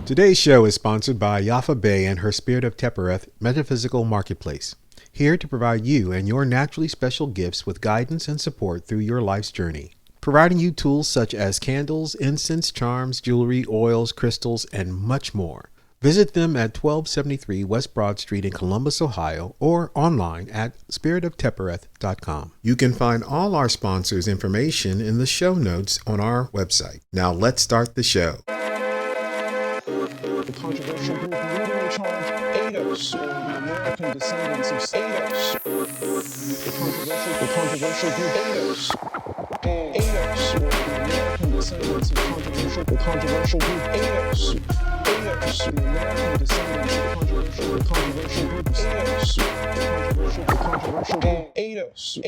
Today's show is sponsored by Yafa Bay and her Spirit of Tepereth Metaphysical Marketplace, here to provide you and your naturally special gifts with guidance and support through your life's journey, providing you tools such as candles, incense, charms, jewelry, oils, crystals, and much more. Visit them at 1273 West Broad Street in Columbus, Ohio, or online at spiritoftepereth.com. You can find all our sponsors' information in the show notes on our website. Now let's start the show. The controversial group leading in charge, ADOS, or the American Descendants of Slavery. The controversial group ADOS. ADOS, or the American Descendants of the controversial group ADOS. ADOS, the American Descendants of the controversial group ADOS. The controversial group ADOS.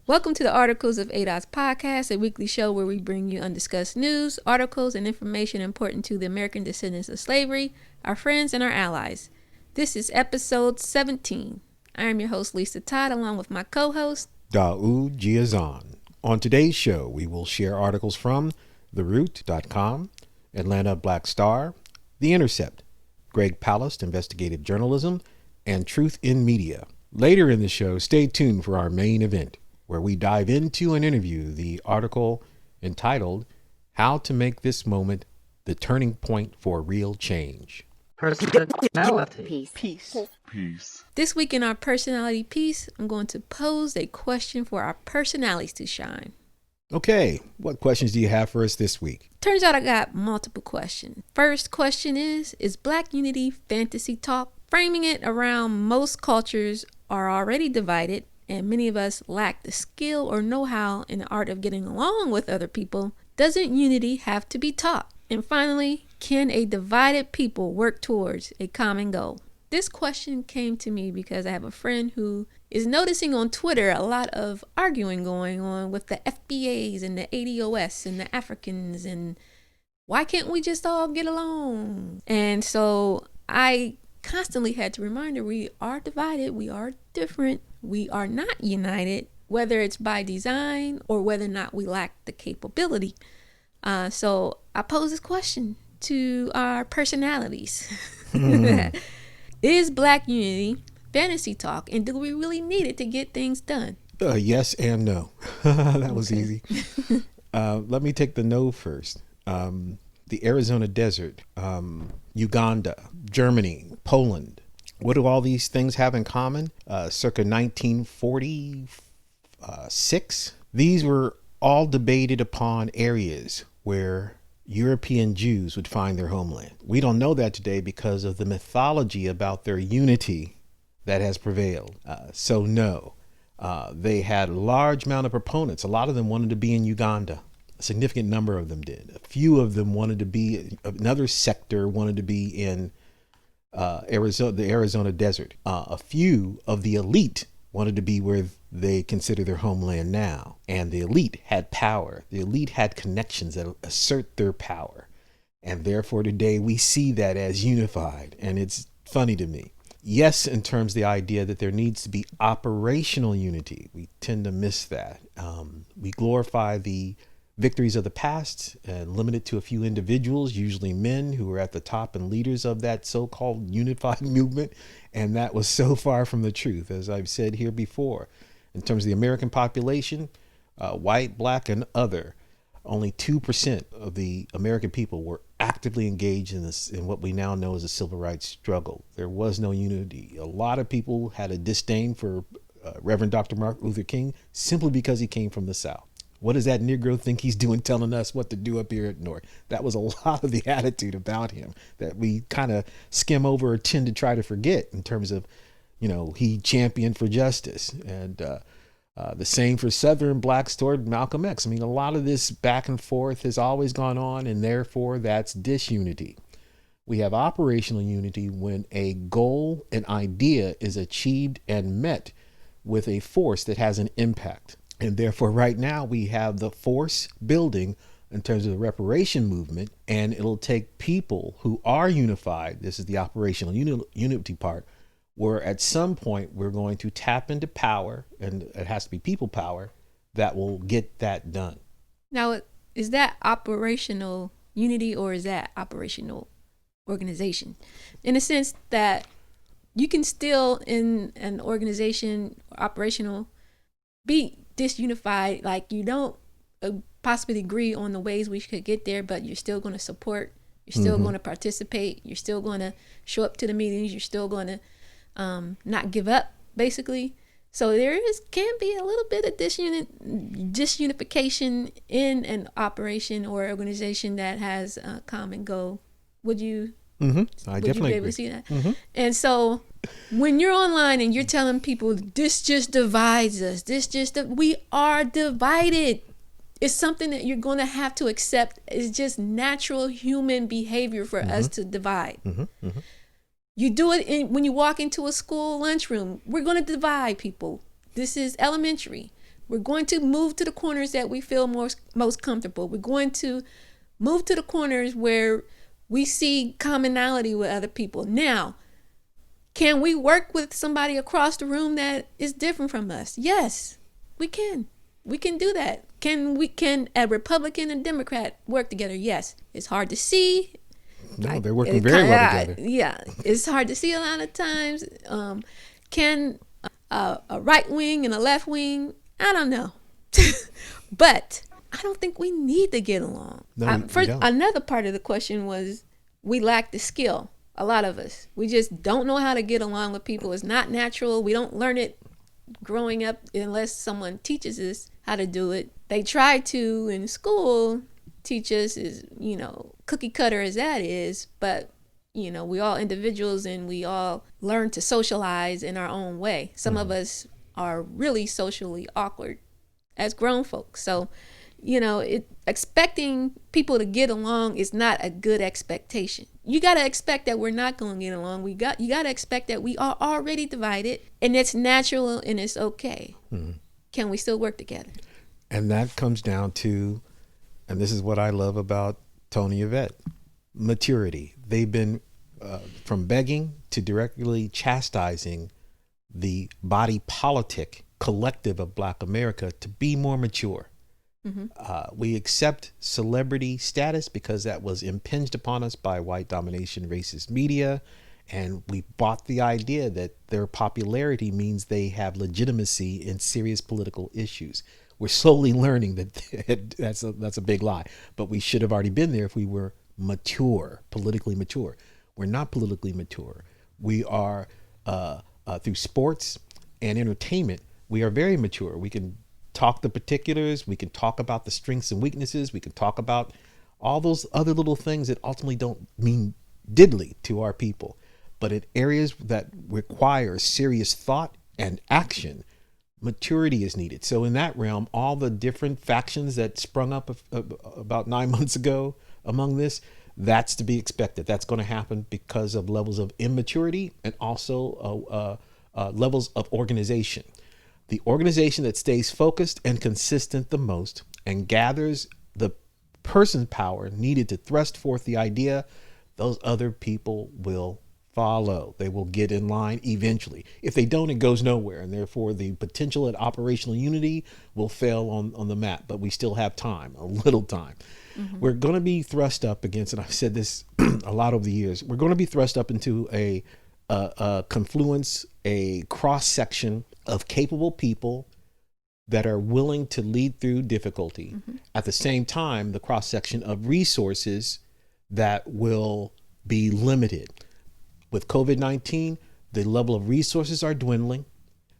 Welcome to the Articles of ADOS podcast, a weekly show where we bring you undiscussed news, articles, and information important to the American descendants of slavery, our friends, and our allies. This is episode 17. I am your host, Lisa Todd, along with my co-host, Daud Giazan. On today's show, we will share articles from TheRoot.com, Atlanta Black Star, The Intercept, Greg Palast, Investigative Journalism, and Truth in Media. Later in the show, stay tuned for our main event, where we dive into and interview the article entitled, How to Make This Moment the Turning Point for Real Change. Personality. Peace. This week in our personality piece, I'm going to pose a question for our personalities to shine. Okay, what questions do you have for us this week? Turns out I got multiple questions. First question is Black unity fantasy talk? Framing it around most cultures are already divided, and many of us lack the skill or know-how in the art of getting along with other people. Doesn't unity have to be taught? And finally, can a divided people work towards a common goal? This question came to me because I have a friend who is noticing on Twitter a lot of arguing going on with the FBAs and the ADOS and the Africans, and why can't we just all get along? And so I constantly had to remind her, we are divided, we are different, we are not united, whether it's by design or whether or not we lack the capability. So I pose this question to our personalities. Is Black unity fantasy talk, and do we really need it to get things done? Yes and no. That was easy. Let me take the no first. The Arizona desert, Uganda, Germany, Poland. What do all these things have in common? Circa 1946, these were all debated upon areas where European Jews would find their homeland. We don't know that today because of the mythology about their unity that has prevailed. So no, they had a large amount of proponents. A lot of them wanted to be in Uganda. A significant number of them did. A few of them wanted to be, another sector wanted to be in Arizona, the Arizona desert. A few of the elite wanted to be where they consider their homeland now. And the elite had power. The elite had connections that assert their power. And therefore today we see that as unified. And it's funny to me. Yes, in terms of the idea that there needs to be operational unity. We tend to miss that. We glorify the victories of the past and limit it to a few individuals, usually men, who were at the top and leaders of that so-called unified movement. And that was so far from the truth, as I've said here before. In terms of the American population, white, black, and other, only 2% of the American people were actively engaged in this, in what we now know as a civil rights struggle. There was no unity. A lot of people had a disdain for Reverend Dr. Martin Luther King simply because he came from the South. What does that Negro think he's doing telling us what to do up here at North? That was a lot of the attitude about him that we kind of skim over or tend to try to forget in terms of, you know, he championed for justice. And the same for Southern blacks toward Malcolm X. I mean, a lot of this back and forth has always gone on, and therefore that's disunity. We have operational unity when a goal, an idea is achieved and met with a force that has an impact. And therefore, right now, we have the force building in terms of the reparation movement, and it'll take people who are unified. This is the operational unity part, where at some point we're going to tap into power, and it has to be people power that will get that done. Now, is that operational unity or is that operational organization, in the sense that you can still in an organization operational be disunified, like you don't possibly agree on the ways we could get there, but you're still going to support, you're still going to participate, you're still going to show up to the meetings, you're still going to not give up, basically. So can be a little bit of disunification in an operation or organization that has a common goal. Would you? I Would definitely you be able agree. to see that? And so when you're online and you're telling people this just divides us, we are divided. It's something that you're going to have to accept. It's just natural human behavior for us to divide. You do it when you walk into a school lunchroom. We're going to divide people. This is elementary. We're going to move to the corners that we feel most comfortable. We're going to move to the corners where we see commonality with other people. Now, can we work with somebody across the room that is different from us? Yes, we can. We can do that. Can a Republican and Democrat work together? Yes. It's hard to see. No, they're working very well together. Yeah, it's hard to see a lot of times. Can a right wing and a left wing? I don't know. But I don't think we need to get along. No, First, don't. another part of the question was we lack the skill. A lot of us. We just don't know how to get along with people. It's not natural. We don't learn it growing up unless someone teaches us how to do it. They try to in school teach us, is cookie cutter as that is, but we all individuals and we all learn to socialize in our own way. Some of us are really socially awkward as grown folks. So expecting people to get along is not a good expectation. You got to expect that we're not going to get along. You got to expect that we are already divided, and it's natural and it's okay. Can we still work together? And that comes down to, and this is what I love about Tony Yvette, maturity. They've been from begging to directly chastising the body politic collective of Black America to be more mature. We accept celebrity status because that was impinged upon us by white domination, racist media. And we bought the idea that their popularity means they have legitimacy in serious political issues. We're slowly learning that that's a big lie, but we should have already been there if we were mature, politically mature. We're not politically mature. We are, through sports and entertainment, we are very mature. We can talk the particulars. We can talk about the strengths and weaknesses. We can talk about all those other little things that ultimately don't mean diddly to our people. But in areas that require serious thought and action, maturity is needed. So in that realm, all the different factions that sprung up about 9 months ago among this, that's to be expected. That's going to happen because of levels of immaturity and also levels of organization. The organization that stays focused and consistent the most and gathers the person power needed to thrust forth the idea, those other people will follow. They will get in line eventually. If they don't, it goes nowhere. And therefore, the potential at operational unity will fail on the map. But we still have time, a little time. We're going to be thrust up against, and I've said this a lot over the years, we're going to be thrust up into a confluence, a cross-section of capable people that are willing to lead through difficulty. At the same time, the cross-section of resources that will be limited. With COVID-19, the level of resources are dwindling,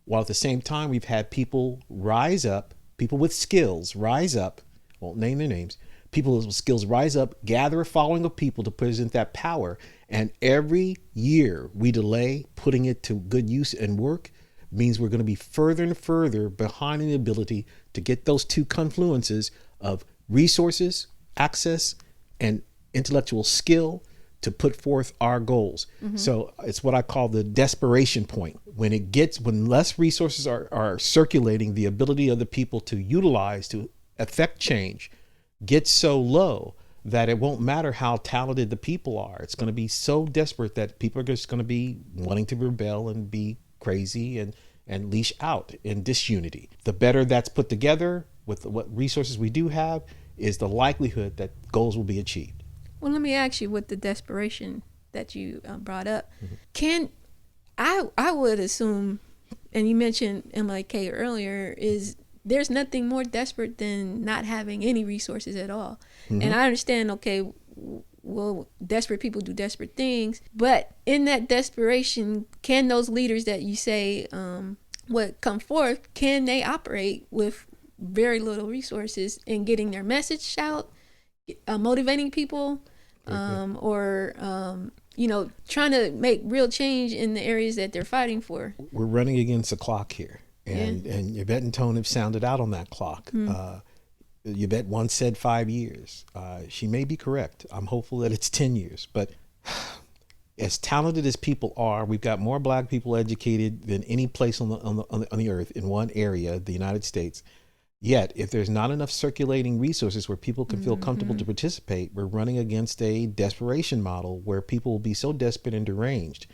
while at the same time, we've had people rise up, people with skills rise up, won't name their names, people with skills rise up, gather a following of people to present that power. And every year we delay putting it to good use and work means we're going to be further and further behind in the ability to get those two confluences of resources, access, and intellectual skill to put forth our goals. So it's what I call the desperation point. When less resources are circulating, the ability of the people to utilize to affect change gets so low that it won't matter how talented the people are. It's going to be so desperate that people are just going to be wanting to rebel and be crazy and leash out in disunity. The better that's put together with what resources we do have is the likelihood that goals will be achieved. Well, let me ask you with the desperation that you brought up. Can I would assume, and you mentioned MLK earlier, is there's nothing more desperate than not having any resources at all. And I understand, okay, well, desperate people do desperate things, but in that desperation, can those leaders that you say would come forth, can they operate with very little resources and getting their message out, motivating people, or trying to make real change in the areas that they're fighting for? We're running against a clock here, and Yvette and Tone have sounded out on that clock. Yvette once said 5 years. She may be correct. I'm hopeful that it's 10 years. But as talented as people are, we've got more black people educated than any place on the earth in one area, the United States. Yet, if there's not enough circulating resources where people can feel comfortable to participate, we're running against a desperation model where people will be so desperate and deranged.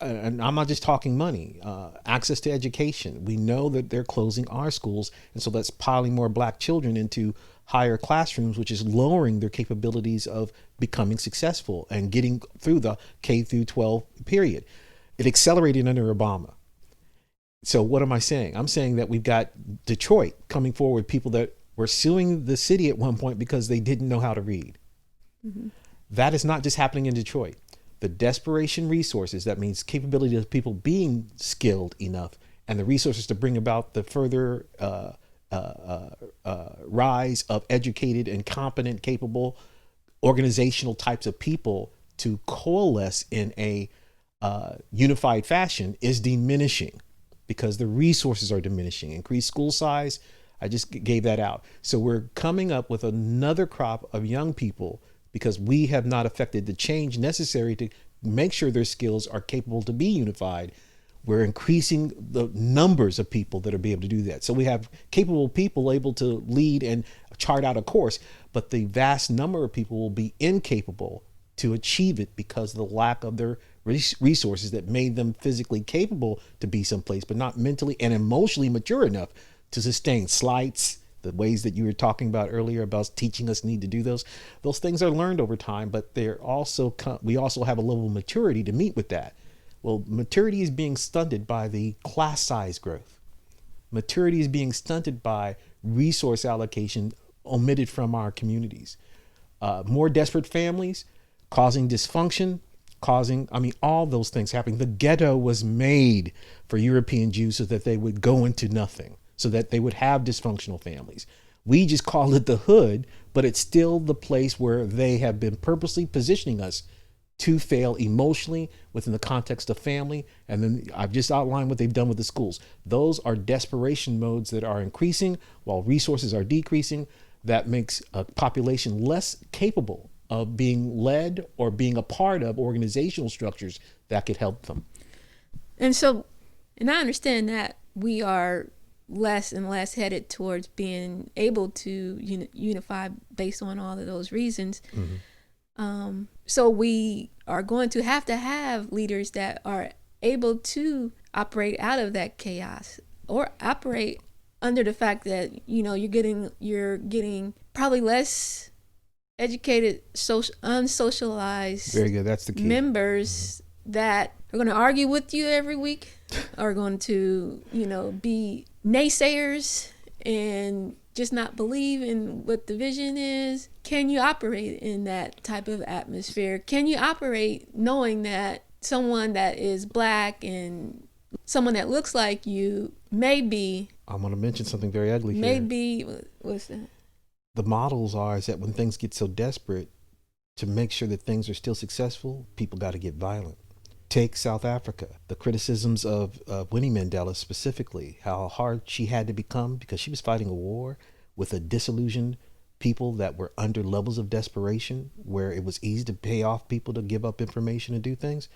And I'm not just talking money, access to education. We know that they're closing our schools, and so that's piling more black children into higher classrooms, which is lowering their capabilities of becoming successful and getting through the K through 12 period. It accelerated under Obama. So what am I saying? I'm saying that we've got Detroit coming forward, people that were suing the city at one point because they didn't know how to read. That is not just happening in Detroit. The desperation resources, that means capability of people being skilled enough and the resources to bring about the further rise of educated and competent, capable organizational types of people to coalesce in a unified fashion is diminishing because the resources are diminishing. Increased school size, I just gave that out. So we're coming up with another crop of young people because we have not affected the change necessary to make sure their skills are capable to be unified. We're increasing the numbers of people that are be able to do that. So we have capable people able to lead and chart out a course, but the vast number of people will be incapable to achieve it because of the lack of their resources that made them physically capable to be someplace, but not mentally and emotionally mature enough to sustain slights, the ways that you were talking about earlier about teaching us need to do those things are learned over time, but we also have a level of maturity to meet with that. Well, maturity is being stunted by the class size growth. Maturity is being stunted by resource allocation omitted from our communities. More desperate families causing dysfunction, all those things happening. The ghetto was made for European Jews so that they would go into nothing, so that they would have dysfunctional families. We just call it the hood, but it's still the place where they have been purposely positioning us to fail emotionally within the context of family. And then I've just outlined what they've done with the schools. Those are desperation modes that are increasing while resources are decreasing. That makes a population less capable of being led or being a part of organizational structures that could help them. And I understand that we are less and less headed towards being able to unify based on all of those reasons. So we are going to have leaders that are able to operate out of that chaos or operate under the fact that, you're getting probably less educated, unsocialized Very good. That's the key. members that are going to argue with you every week, are going to, be naysayers and just not believe in what the vision is. Can you operate in that type of atmosphere? Can you operate knowing that someone that is black and someone that looks like you may be... I'm going to mention something very ugly here. Maybe, what's that? The models is that when things get so desperate, to make sure that things are still successful, people got to get violent. Take South Africa, the criticisms of Winnie Mandela specifically, how hard she had to become because she was fighting a war with a disillusioned people that were under levels of desperation where it was easy to pay off people to give up information and do things.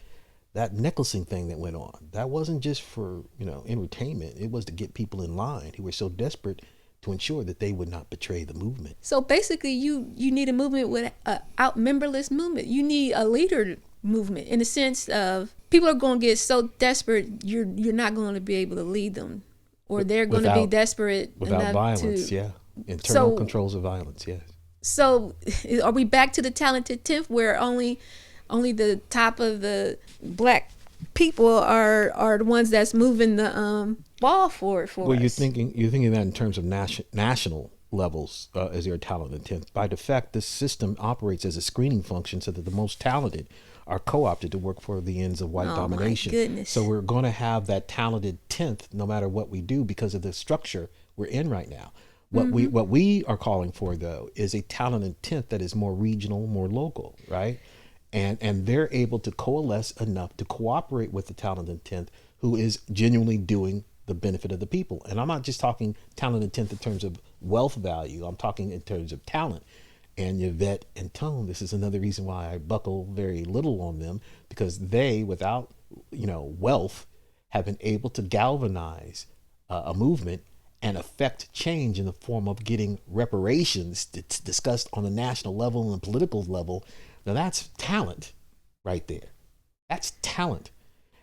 That necklacing thing that went on, that wasn't just for, entertainment. It was to get people in line who were so desperate to ensure that they would not betray the movement. So basically you need a movement with an out-memberless movement. You need a leader movement in the sense of people are going to get so desperate you're not going to be able to lead them, or they're going to be desperate without enough violence. to, Controls of violence. Yes. So are we back to the talented 10th where only only the top of the black people are the ones that's moving the ball forward for Well, us. you're thinking that in terms of national levels as your talent intent. By defect, this system operates as a screening function so that the most talented are co-opted to work for the ends of white domination. My goodness. So we're going to have that talented 10th no matter what we do because of the structure we're in right now. What we are calling for, though, is a talented 10th that is more regional, more local, right? And they're able to coalesce enough to cooperate with the talented 10th who is genuinely doing the benefit of the people. And I'm not just talking talented 10th in terms of wealth value. I'm talking in terms of talent. And Yvette and Tone, this is another reason why I buckle very little on them, because they, without wealth, have been able to galvanize a movement and affect change in the form of getting reparations that's discussed on the national level and the political level. Now that's talent right there. That's talent.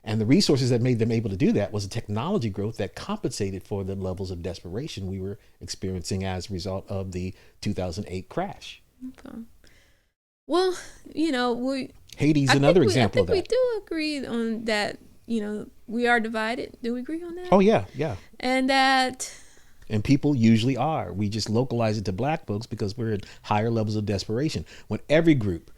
And the resources that made them able to do that was the technology growth that compensated for the levels of desperation we were experiencing as a result of the 2008 crash. Okay. Well, Haiti's another example of that. I think we do agree on that. We are divided. Do we agree on that? Oh, yeah. And people usually are. We just localize it to black folks because we're at higher levels of desperation. When every group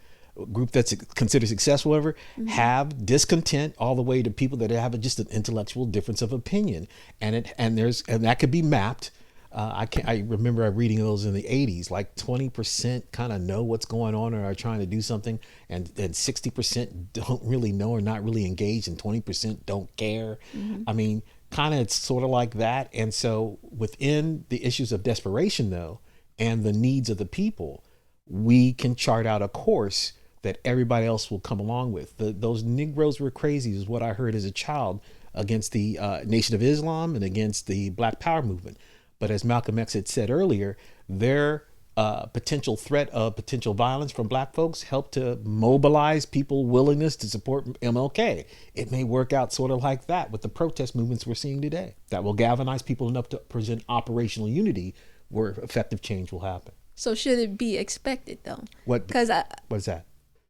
that's considered successful ever have discontent all the way to people that have just an intellectual difference of opinion, and that could be mapped. I remember reading those in the 80s, like 20% kind of know what's going on or are trying to do something, and 60% don't really know or not really engaged, and 20% don't care. I mean, kind of it's sort of like that. And so within the issues of desperation, though, and the needs of the people, we can chart out a course that everybody else will come along with. Those Negroes were crazy is what I heard as a child against the Nation of Islam and against the Black Power movement. But as Malcolm X had said earlier, their potential threat of potential violence from black folks helped to mobilize people's willingness to support MLK. It may work out sort of like that with the protest movements we're seeing today. That will galvanize people enough to present operational unity where effective change will happen. So should it be expected, though? What is that?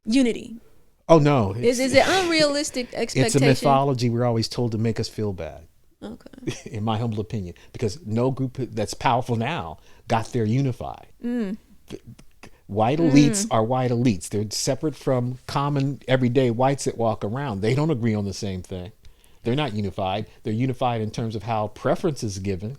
Unity. Oh, no. Is it unrealistic expectation? It's a mythology we're always told to make us feel bad. Okay. In my humble opinion, because no group that's powerful now got there unified. White elites are white elites. They're separate from common everyday whites that walk around. They don't agree on the same thing. They're not unified. They're unified in terms of how preference is given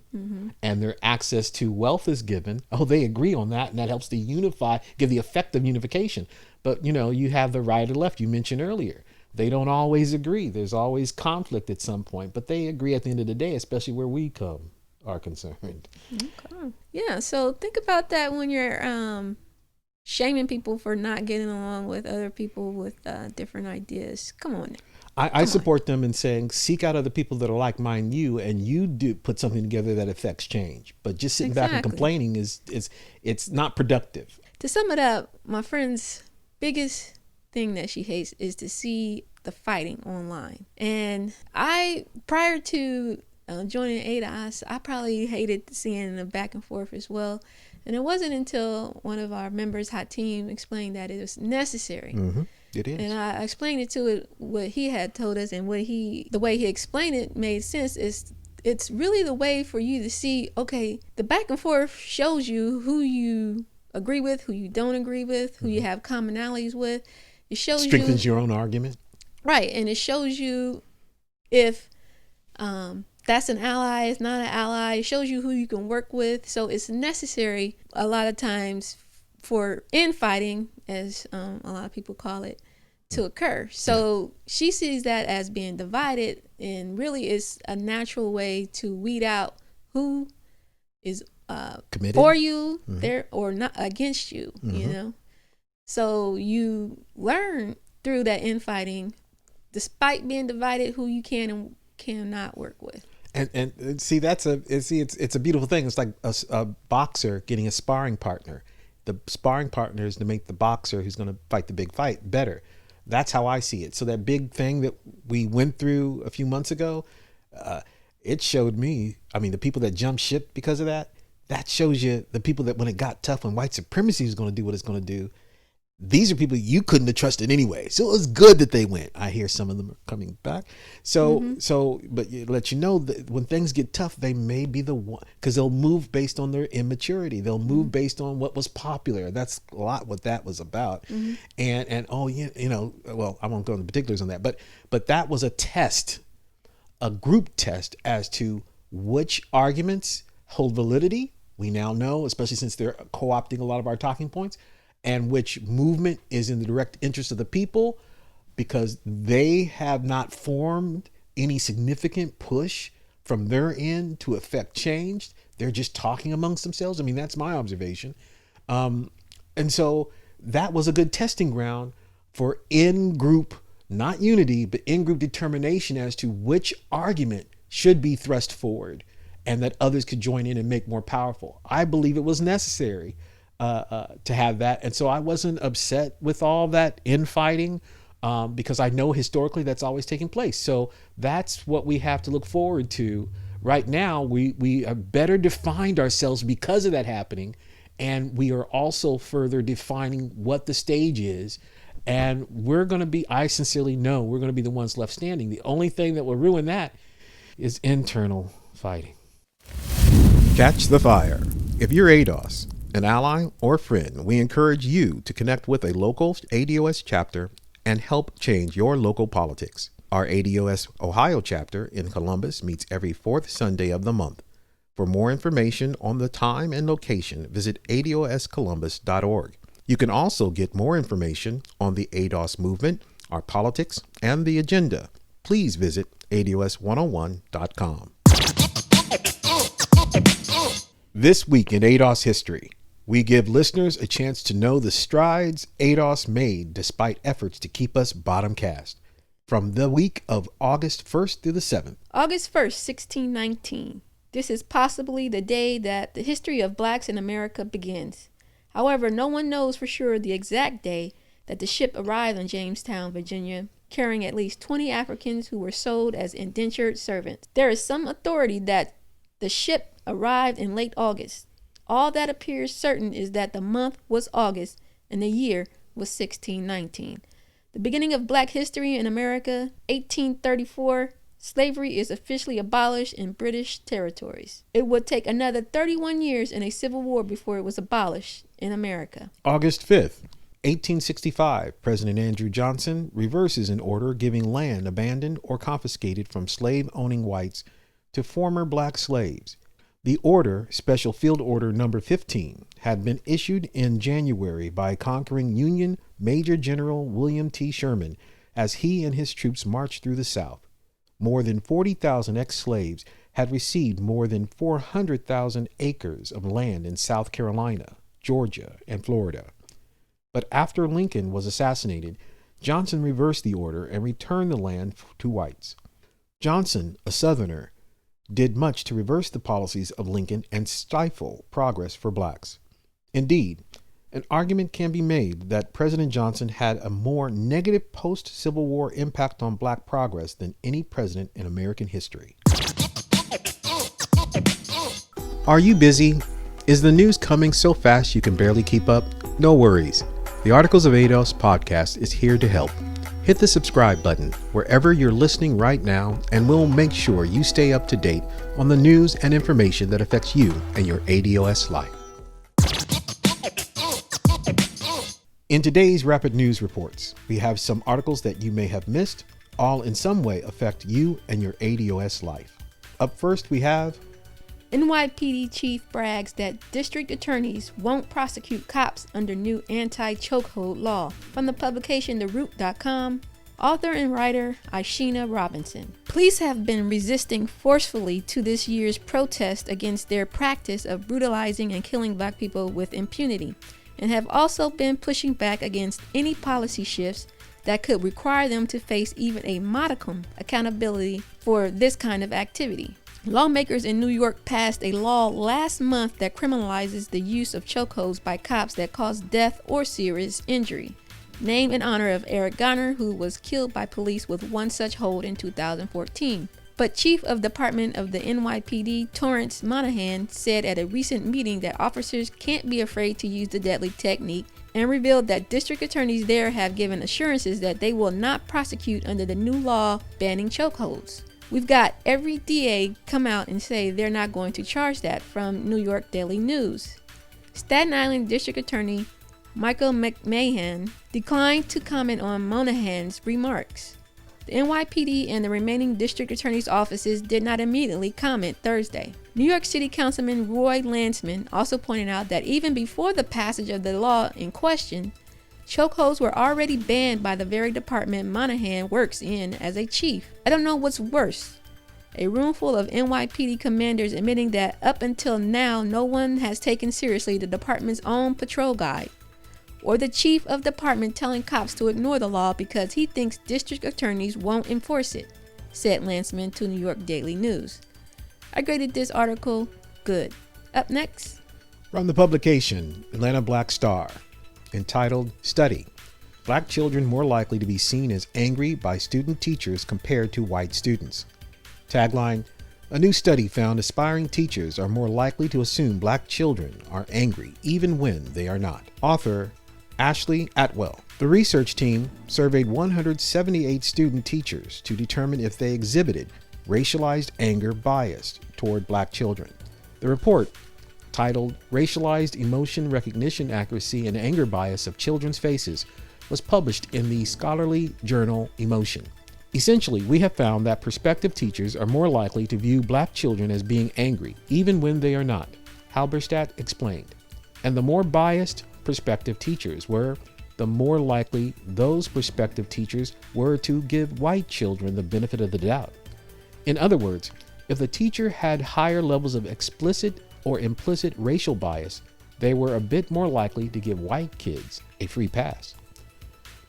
and their access to wealth is given. Oh, they agree on that, and that helps to unify, give the effect of unification. But, you have the right and left you mentioned earlier. They don't always agree. There's always conflict at some point, but they agree at the end of the day, especially where we are concerned. Okay. Yeah, so think about that when you're shaming people for not getting along with other people with different ideas. Come on. I support them in saying, seek out other people that are like-minded you, and you do put something together that affects change. But just sitting back and complaining it's not productive. To sum it up, my friend's biggest thing that she hates is to see the fighting online. And prior to joining Ada, I probably hated seeing the back and forth as well. And it wasn't until one of our members, Hot Team, explained that it was necessary. It is. And I explained it to it what he had told us, and the way he explained it made sense. It's really the way for you to see, okay, the back and forth shows you who you agree with, who you don't agree with, who you have commonalities with. It shows strengthens your own argument. Right. And it shows you if that's an ally, it's not an ally. It shows you who you can work with. So it's necessary a lot of times for infighting, as a lot of people call it, to occur. So she sees that as being divided, and really it's a natural way to weed out who is committed for you there or not against you, So you learn through that infighting, despite being divided, who you can and cannot work with. And see, it's a beautiful thing. It's like a boxer getting a sparring partner. The sparring partner is to make the boxer who's going to fight the big fight better. That's how I see it. So that big thing that we went through a few months ago, it showed me, the people that jumped ship because of that shows you the people that when it got tough, when white supremacy was going to do what it's going to do, these are people you couldn't have trusted anyway. So it was good that they went. I hear some of them are coming back. But it let you know that when things get tough, they may be the one, because they'll move based on their immaturity. They'll move based on what was popular. That's a lot what that was about. And well, I won't go into particulars on that, but that was a test, a group test as to which arguments hold validity. We now know, especially since they're co-opting a lot of our talking points, and which movement is in the direct interest of the people, because they have not formed any significant push from their end to affect change. They're just talking amongst themselves. I mean, that's my observation. And so that was a good testing ground for in-group, not unity, but in-group determination as to which argument should be thrust forward and that others could join in and make more powerful. I believe it was necessary to have that. And so I wasn't upset with all that infighting, because I know historically that's always taking place. So that's what we have to look forward to right now. We have better defined ourselves because of that happening. And we are also further defining what the stage is. And we're going to be, I sincerely know, we're going to be the ones left standing. The only thing that will ruin that is internal fighting. Catch the fire. If you're ADOS, an ally or friend, we encourage you to connect with a local ADOS chapter and help change your local politics. Our ADOS Ohio chapter in Columbus meets every fourth Sunday of the month. For more information on the time and location, visit adoscolumbus.org. You can also get more information on the ADOS movement, our politics, and the agenda. Please visit ados101.com. This week in ADOS history, we give listeners a chance to know the strides ADOS made despite efforts to keep us bottom cast. From the week of August 1st through the 7th. August 1st, 1619. This is possibly the day that the history of blacks in America begins. However, no one knows for sure the exact day that the ship arrived in Jamestown, Virginia, carrying at least 20 Africans who were sold as indentured servants. There is some authority that the ship arrived in late August. All that appears certain is that the month was August and the year was 1619. The beginning of black history in America, 1834, slavery is officially abolished in British territories. It would take another 31 years and a civil war before it was abolished in America. August 5th, 1865, President Andrew Johnson reverses an order giving land abandoned or confiscated from slave-owning whites to former black slaves. The order, Special Field Order Number 15, had been issued in January by conquering Union Major General William T. Sherman as he and his troops marched through the South. More than 40,000 ex-slaves had received more than 400,000 acres of land in South Carolina, Georgia, and Florida. But after Lincoln was assassinated, Johnson reversed the order and returned the land to whites. Johnson, a Southerner, did much to reverse the policies of Lincoln and stifle progress for blacks. Indeed, an argument can be made that President Johnson had a more negative post-Civil War impact on black progress than any president in American history. Are you busy? Is the news coming so fast you can barely keep up? No worries. The Articles of ADOS podcast is here to help. Hit the subscribe button wherever you're listening right now, and we'll make sure you stay up to date on the news and information that affects you and your ADOS life. In today's Rapid News Reports, we have some articles that you may have missed, all in some way affect you and your ADOS life. Up first, we have NYPD Chief brags that district attorneys won't prosecute cops under new anti-chokehold law. From the publication TheRoot.com, author and writer Ishina Robinson. Police have been resisting forcefully to this year's protest against their practice of brutalizing and killing black people with impunity, and have also been pushing back against any policy shifts that could require them to face even a modicum accountability for this kind of activity. Lawmakers in New York passed a law last month that criminalizes the use of chokeholds by cops that cause death or serious injury, named in honor of Eric Garner, who was killed by police with one such hold in 2014. But Chief of Department of the NYPD, Torrance Monahan, said at a recent meeting that officers can't be afraid to use the deadly technique and revealed that district attorneys there have given assurances that they will not prosecute under the new law banning chokeholds. We've got every DA come out and say they're not going to charge that, from New York Daily News. Staten Island District Attorney Michael McMahon declined to comment on Monahan's remarks. The NYPD and the remaining district attorney's offices did not immediately comment Thursday. New York City Councilman Roy Lansman also pointed out that even before the passage of the law in question, chokeholds were already banned by the very department Monahan works in as a chief. I don't know what's worse. A room full of NYPD commanders admitting that up until now no one has taken seriously the department's own patrol guide, or the chief of department telling cops to ignore the law because he thinks district attorneys won't enforce it, said Lansman to New York Daily News. I graded this article good. Up next, From the publication Atlanta Black Star, entitled Study: Black Children More Likely to be Seen as Angry by Student Teachers Compared to White Students. Tagline: A new study found aspiring teachers are more likely to assume black children are angry even when they are not. Author Ashley Atwell. The research team surveyed 178 student teachers to determine if they exhibited racialized anger bias toward black children. The report, titled Racialized Emotion Recognition Accuracy and Anger Bias of Children's Faces, was published in the scholarly journal Emotion. Essentially, we have found that prospective teachers are more likely to view black children as being angry, even when they are not, Halberstadt explained. And the more biased prospective teachers were, the more likely those prospective teachers were to give white children the benefit of the doubt. In other words, if the teacher had higher levels of explicit or implicit racial bias, they were a bit more likely to give white kids a free pass.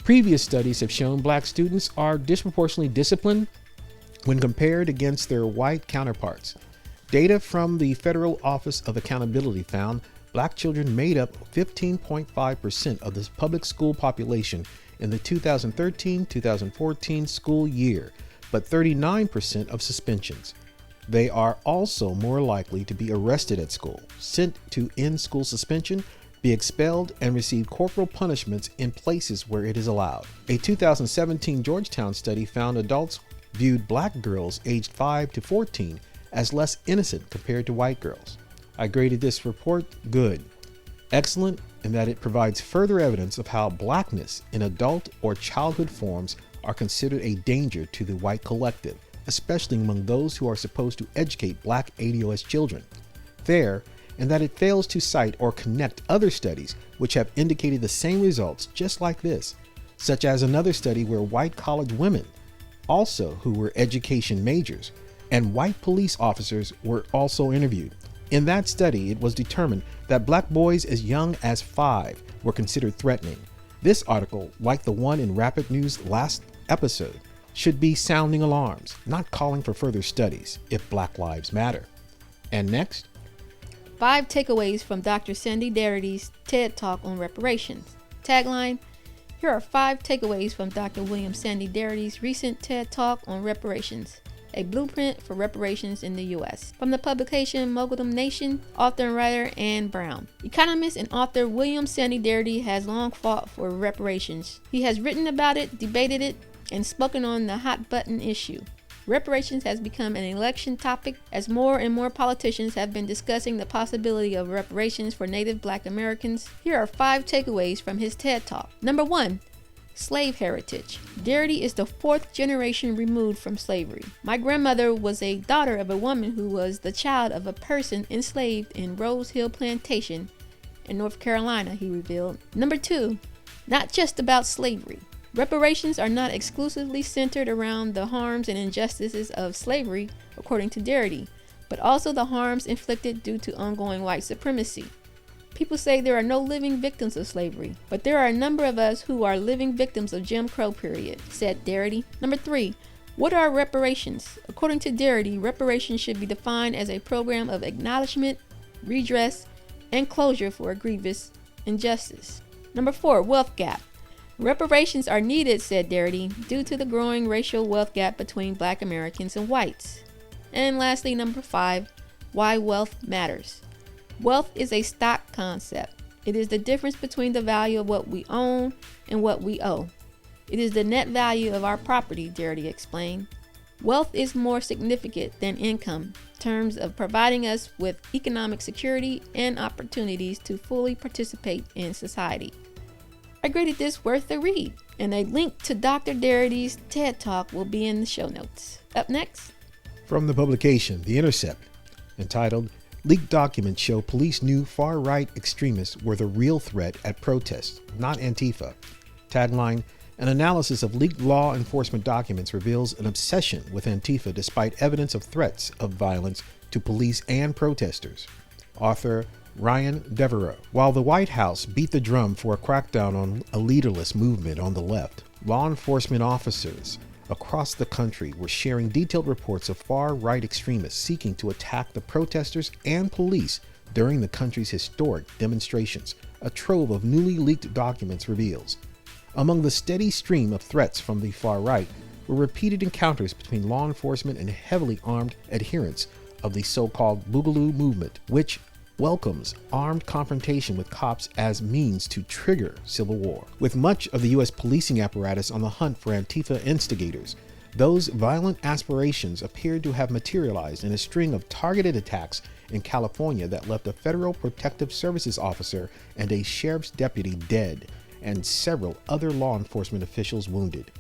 Previous studies have shown black students are disproportionately disciplined when compared against their white counterparts. Data from the Federal Office of Accountability found black children made up 15.5% of the public school population in the 2013-2014 school year, but 39% of suspensions. They are also more likely to be arrested at school, sent to in-school suspension, be expelled, and receive corporal punishments in places where it is allowed. A 2017 Georgetown study found adults viewed black girls aged 5 to 14 as less innocent compared to white girls. I graded this report good. Excellent in that it provides further evidence of how blackness in adult or childhood forms are considered a danger to the white collective, especially among those who are supposed to educate black ADOS children. Fair in that it fails to cite or connect other studies which have indicated the same results just like this, such as another study where white college women, also who were education majors, and white police officers were also interviewed. In that study, it was determined that black boys as young as 5 were considered threatening. This article, like the one in Rapid News last episode, should be sounding alarms, not calling for further studies if Black Lives Matter. And next, 5 takeaways from Dr. Sandy Darity's TED Talk on reparations. Tagline: Here are 5 takeaways from Dr. William Sandy Darity's recent TED Talk on reparations, a blueprint for reparations in the U.S. From the publication Moguldom Nation, author and writer Ann Brown. Economist and author William Sandy Darity has long fought for reparations. He has written about it, debated it, and spoken on the hot button issue. Reparations has become an election topic as more and more politicians have been discussing the possibility of reparations for Native Black Americans. Here are 5 takeaways from his TED Talk. Number 1. Slave heritage. Darity is the 4th generation removed from slavery. My grandmother was a daughter of a woman who was the child of a person enslaved in Rose Hill Plantation in North Carolina, he revealed. Number 2. Not just about slavery. Reparations are not exclusively centered around the harms and injustices of slavery, according to Darity, but also the harms inflicted due to ongoing white supremacy. People say there are no living victims of slavery, but there are a number of us who are living victims of Jim Crow period, said Darity. Number 3. What are reparations? According to Darity, reparations should be defined as a program of acknowledgement, redress, and closure for a grievous injustice. Number 4. Wealth gap. Reparations are needed, said Darity, due to the growing racial wealth gap between Black Americans and whites. And lastly, number 5, why wealth matters. Wealth is a stock concept. It is the difference between the value of what we own and what we owe. It is the net value of our property, Darity explained. Wealth is more significant than income in terms of providing us with economic security and opportunities to fully participate in society. I graded this worth a read, and a link to Dr. Darity's TED Talk will be in the show notes. Up next, From the publication, The Intercept, entitled, Leaked Documents Show Police Knew Far-Right Extremists Were the Real Threat at Protests, Not Antifa. Tagline, An analysis of leaked law enforcement documents reveals an obsession with Antifa despite evidence of threats of violence to police and protesters. Author Ryan Devereaux. While the White House beat the drum for a crackdown on a leaderless movement on the left, law enforcement officers across the country were sharing detailed reports of far-right extremists seeking to attack the protesters and police during the country's historic demonstrations, a trove of newly leaked documents reveals. Among the steady stream of threats from the far right were repeated encounters between law enforcement and heavily armed adherents of the so-called Boogaloo movement, which welcomes armed confrontation with cops as means to trigger civil war. With much of the U.S. policing apparatus on the hunt for Antifa instigators, those violent aspirations appeared to have materialized in a string of targeted attacks in California that left a federal protective services officer and a sheriff's deputy dead, and several other law enforcement officials wounded.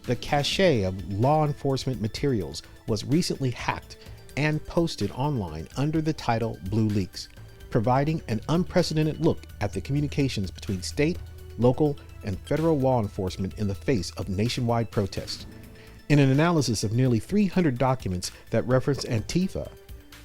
The cache of law enforcement materials was recently hacked and posted online under the title Blue Leaks, providing an unprecedented look at the communications between state, local, and federal law enforcement in the face of nationwide protests. In an analysis of nearly 300 documents that reference Antifa,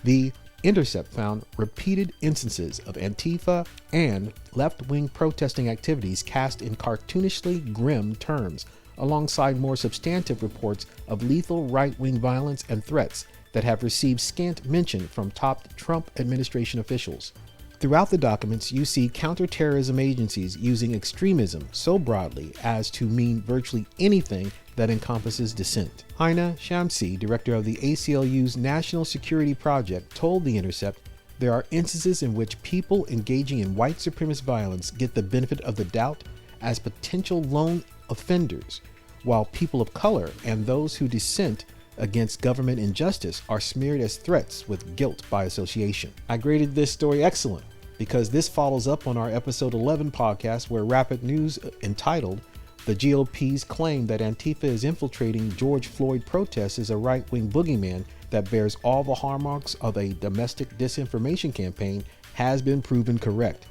the Intercept found repeated instances of Antifa and left-wing protesting activities cast in cartoonishly grim terms, alongside more substantive reports of lethal right-wing violence and threats that have received scant mention from top Trump administration officials. Throughout the documents, you see counterterrorism agencies using extremism so broadly as to mean virtually anything that encompasses dissent. Haina Shamsi, director of the ACLU's National Security Project, told The Intercept there are instances in which people engaging in white supremacist violence get the benefit of the doubt as potential lone offenders, while people of color and those who dissent against government injustice are smeared as threats with guilt by association. I graded this story excellent because this follows up on our episode 11 podcast where Rapid News entitled The GOP's Claim That Antifa is Infiltrating George Floyd Protests is a Right-Wing Boogeyman That Bears All the Hallmarks of a Domestic Disinformation Campaign has been proven correct.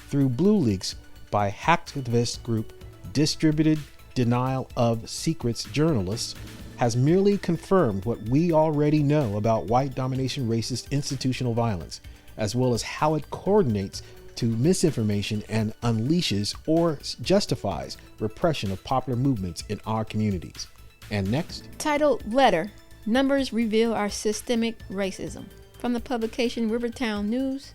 Through Blue Leaks by hacktivist group Distributed Denial of Secrets journalists has merely confirmed what we already know about white domination racist institutional violence, as well as how it coordinates to misinformation and unleashes or justifies repression of popular movements in our communities. And next, titled Letter, Numbers Reveal Our Systemic Racism, from the publication Rivertown News,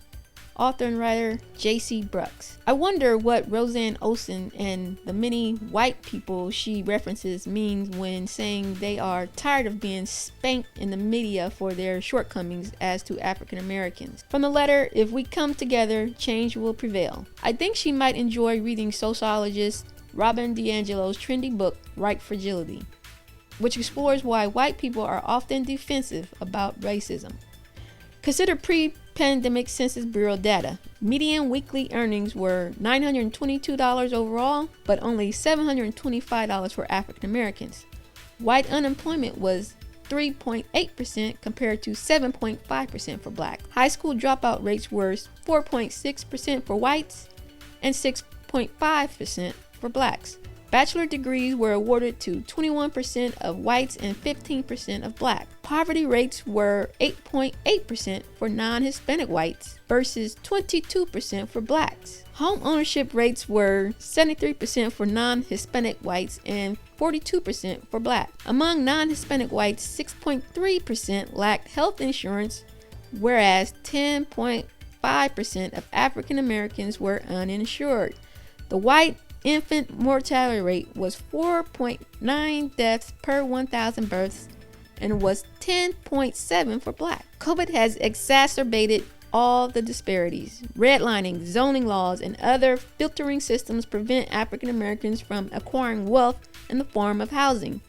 author and writer J.C. Brooks. I wonder what Roseanne Olsen and the many white people she references means when saying they are tired of being spanked in the media for their shortcomings as to African Americans. From the letter, if we come together, change will prevail. I think she might enjoy reading sociologist Robin DiAngelo's trendy book, White Fragility, which explores why white people are often defensive about racism. Consider pre-pandemic Census Bureau data. Median weekly earnings were $922 overall, but only $725 for African Americans. White unemployment was 3.8% compared to 7.5% for blacks. High school dropout rates were 4.6% for whites and 6.5% for blacks. Bachelor degrees were awarded to 21% of whites and 15% of blacks. Poverty rates were 8.8% for non-Hispanic whites versus 22% for blacks. Home ownership rates were 73% for non-Hispanic whites and 42% for blacks. Among non-Hispanic whites, 6.3% lacked health insurance, whereas 10.5% of African Americans were uninsured. The white infant mortality rate was 4.9 deaths per 1,000 births and was 10.7 for black. COVID has exacerbated all the disparities. Redlining, zoning laws, and other filtering systems prevent African Americans from acquiring wealth in the form of housing.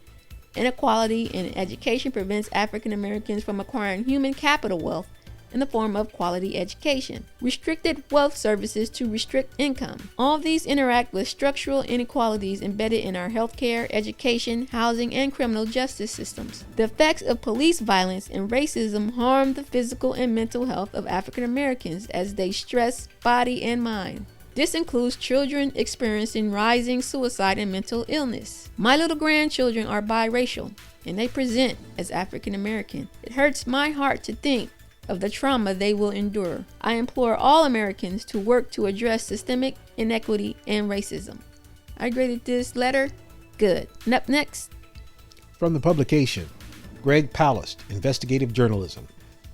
Inequality in education prevents African Americans from acquiring human capital wealth in the form of quality education. Restricted wealth services to restrict income. All of these interact with structural inequalities embedded in our healthcare, education, housing, and criminal justice systems. The effects of police violence and racism harm the physical and mental health of African Americans as they stress body and mind. This includes children experiencing rising suicide and mental illness. My little grandchildren are biracial, and they present as African American. It hurts my heart to think of the trauma they will endure. I implore all Americans to work to address systemic inequity and racism. I graded this letter good. And up next, From the publication, Greg Palast, Investigative Journalism.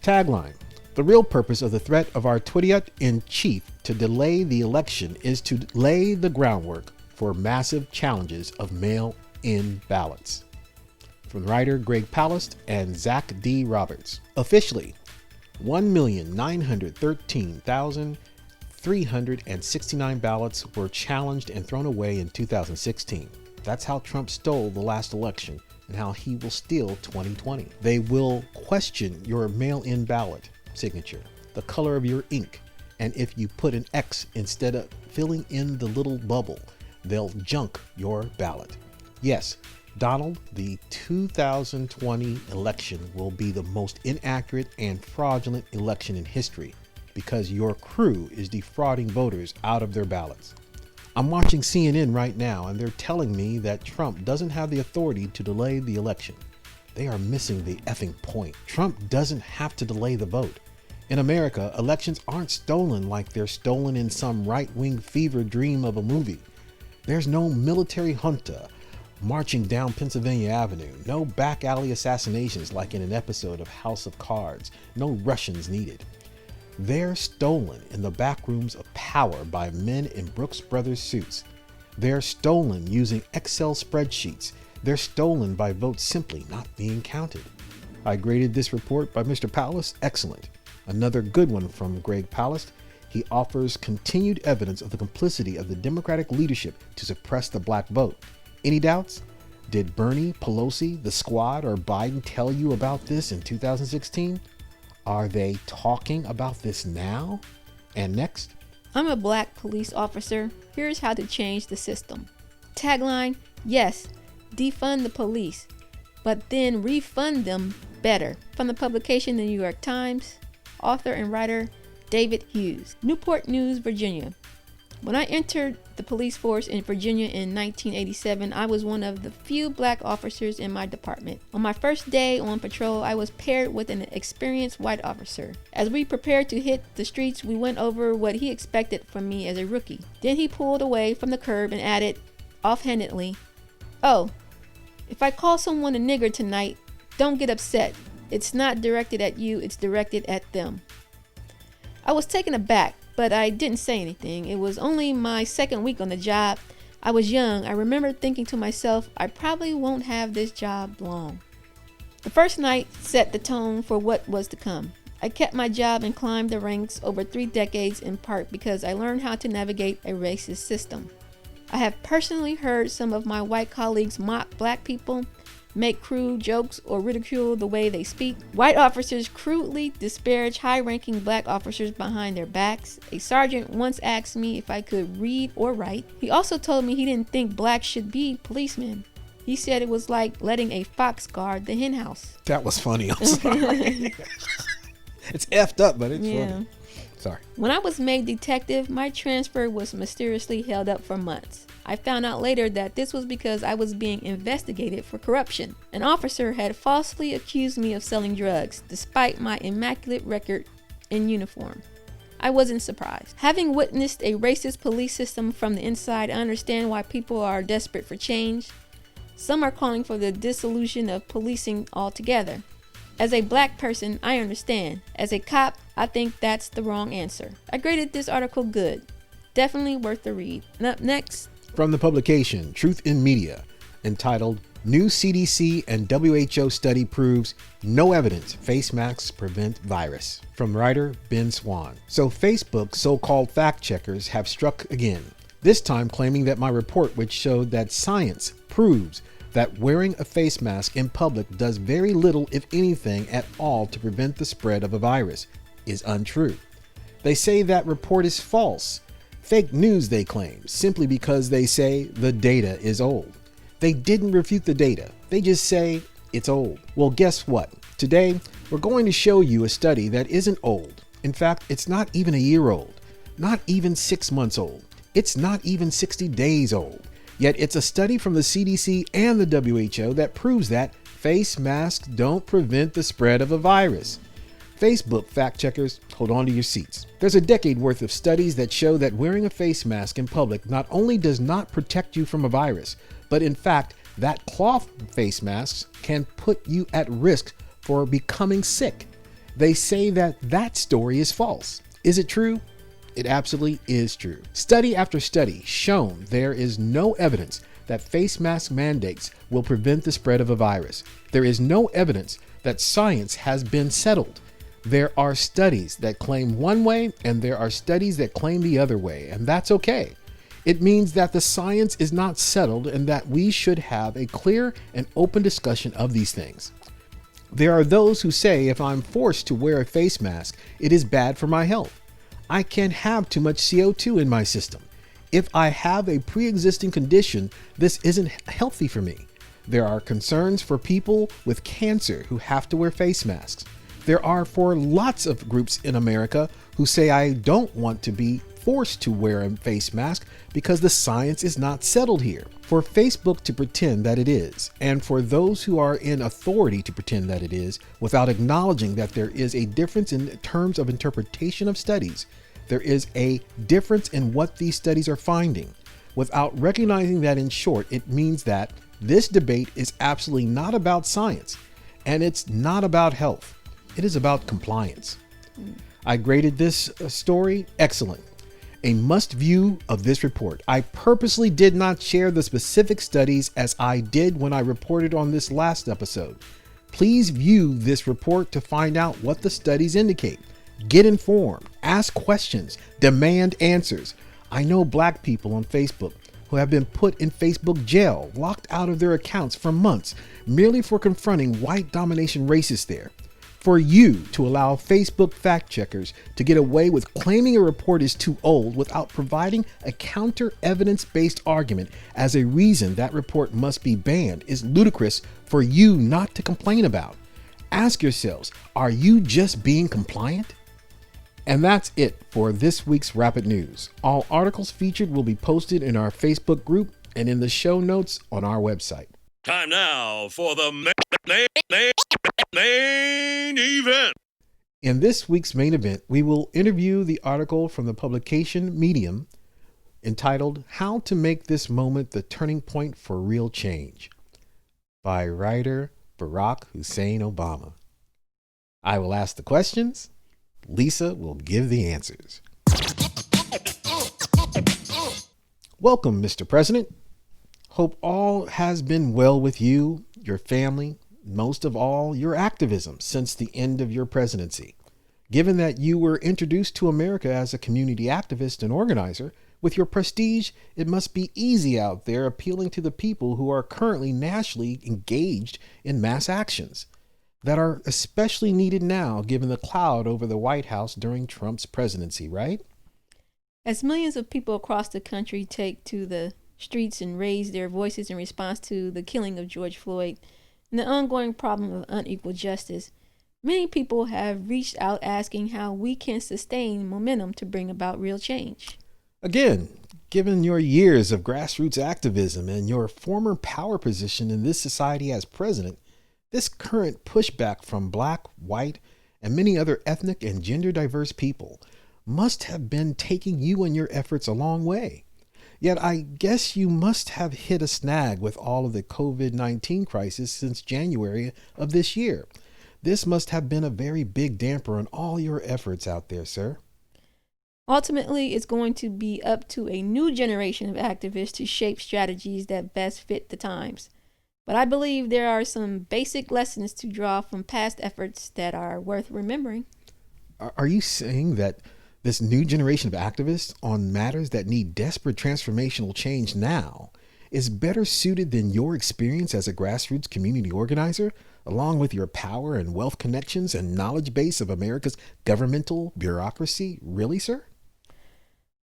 Tagline: the real purpose of the threat of our Twittiat-in-Chief to delay the election is to lay the groundwork for massive challenges of mail-in ballots. From writer Greg Palast and Zach D. Roberts. Officially, 1,913,369 ballots were challenged and thrown away in 2016. That's how Trump stole the last election and how he will steal 2020. They will question your mail-in ballot signature, the color of your ink, and if you put an X instead of filling in the little bubble, they'll junk your ballot. Yes, Donald, the 2020 election will be the most inaccurate and fraudulent election in history because your crew is defrauding voters out of their ballots. I'm watching CNN right now and they're telling me that Trump doesn't have the authority to delay the election. They are missing the effing point. Trump doesn't have to delay the vote. In America, elections aren't stolen like they're stolen in some right-wing fever dream of a movie. There's no military junta marching down Pennsylvania Avenue, no back alley assassinations like in an episode of House of Cards, no Russians needed. They're stolen in the back rooms of power by men in Brooks Brothers suits. They're stolen using Excel spreadsheets. They're stolen by votes simply not being counted. I graded this report by Mr. Palast excellent. Another good one from Greg Palast. He offers continued evidence of the complicity of the Democratic leadership to suppress the black vote. Any doubts? Did Bernie, Pelosi, the squad, or Biden tell you about this in 2016? Are they talking about this now? And next? I'm a black police officer. Here's how to change the system. Tagline: yes, defund the police, but then refund them better. From the publication The New York Times, author and writer David Hughes. Newport News, Virginia. When I entered the police force in Virginia in 1987, I was one of the few black officers in my department. On my first day on patrol, I was paired with an experienced white officer. As we prepared to hit the streets, we went over what he expected from me as a rookie. Then he pulled away from the curb and added, offhandedly, "Oh, if I call someone a nigger tonight, don't get upset. It's not directed at you, it's directed at them." I was taken aback, but I didn't say anything. It was only my second week on the job. I was young. I remember thinking to myself, I probably won't have this job long. The first night set the tone for what was to come. I kept my job and climbed the ranks over 3 decades, in part because I learned how to navigate a racist system. I have personally heard some of my white colleagues mock black people, make crude jokes, or ridicule the way they speak. White officers crudely disparage high-ranking black officers behind their backs. A sergeant once asked me if I could read or write. He also told me he didn't think blacks should be policemen. He said it was like letting a fox guard the hen house. That was funny. I'm sorry. It's effed up, but it's funny. Sorry. When I was made detective, my transfer was mysteriously held up for months. I found out later that this was because I was being investigated for corruption. An officer had falsely accused me of selling drugs, despite my immaculate record in uniform. I wasn't surprised. Having witnessed a racist police system from the inside, I understand why people are desperate for change. Some are calling for the dissolution of policing altogether. As a black person, I understand. As a cop, I think that's the wrong answer. I graded this article good. Definitely worth the read. And up next, from the publication Truth in Media, entitled New CDC and WHO Study Proves No Evidence Face Masks Prevent Virus, from writer Ben Swan. So Facebook's so-called fact checkers have struck again, this time claiming that my report, which showed that science proves that wearing a face mask in public does very little, if anything at all, to prevent the spread of a virus, is untrue. They say that report is false. Fake news, they claim, simply because they say the data is old. They didn't refute the data. They just say it's old. Well, guess what? Today, we're going to show you a study that isn't old. In fact, it's not even a year old, not even 6 months old. It's not even 60 days old. Yet it's a study from the CDC and the WHO that proves that face masks don't prevent the spread of a virus. Facebook fact checkers, hold on to your seats. There's a decade worth of studies that show that wearing a face mask in public not only does not protect you from a virus, but in fact, that cloth face masks can put you at risk for becoming sick. They say that story is false. Is it true? It absolutely is true. Study after study shown there is no evidence that face mask mandates will prevent the spread of a virus. There is no evidence that science has been settled. There are studies that claim one way and there are studies that claim the other way, and that's okay. It means that the science is not settled and that we should have a clear and open discussion of these things. There are those who say if I'm forced to wear a face mask, it is bad for my health. I can't have too much CO2 in my system. If I have a pre-existing condition, this isn't healthy for me. There are concerns for people with cancer who have to wear face masks. There are for lots of groups in America who say I don't want to be forced to wear a face mask because the science is not settled here. For Facebook to pretend that it is, and for those who are in authority to pretend that it is, without acknowledging that there is a difference in terms of interpretation of studies, there is a difference in what these studies are finding. Without recognizing that, in short, it means that this debate is absolutely not about science, and it's not about health. It is about compliance. I graded this story excellent. A must view of this report. I purposely did not share the specific studies as I did when I reported on this last episode. Please view this report to find out what the studies indicate. Get informed, ask questions, demand answers. I know Black people on Facebook who have been put in Facebook jail, locked out of their accounts for months, merely for confronting white domination racists there. For you to allow Facebook fact checkers to get away with claiming a report is too old without providing a counter evidence-based argument as a reason that report must be banned is ludicrous for you not to complain about. Ask yourselves, are you just being compliant? And that's it for this week's Rapid News. All articles featured will be posted in our Facebook group and in the show notes on our website. Time now for the main event. In this week's main event, we will interview the article from the publication Medium entitled How to Make This Moment the Turning Point for Real Change by writer Barack Hussein Obama. I will ask the questions. Lisa will give the answers. Welcome, Mr. President. Hope all has been well with you, your family, most of all, your activism since the end of your presidency. Given that you were introduced to America as a community activist and organizer, with your prestige, it must be easy out there appealing to the people who are currently nationally engaged in mass actions that are especially needed now, given the cloud over the White House during Trump's presidency, right? As millions of people across the country take to the streets and raise their voices in response to the killing of George Floyd and the ongoing problem of unequal justice, many people have reached out asking how we can sustain momentum to bring about real change. Again, given your years of grassroots activism and your former power position in this society as president, this current pushback from Black, white, and many other ethnic and gender diverse people must have been taking you and your efforts a long way. Yet I guess you must have hit a snag with all of the COVID-19 crisis since January of this year. This must have been a very big damper on all your efforts out there, sir. Ultimately, it's going to be up to a new generation of activists to shape strategies that best fit the times. But I believe there are some basic lessons to draw from past efforts that are worth remembering. Are you saying that this new generation of activists on matters that need desperate transformational change now is better suited than your experience as a grassroots community organizer, along with your power and wealth connections and knowledge base of America's governmental bureaucracy? Really, sir?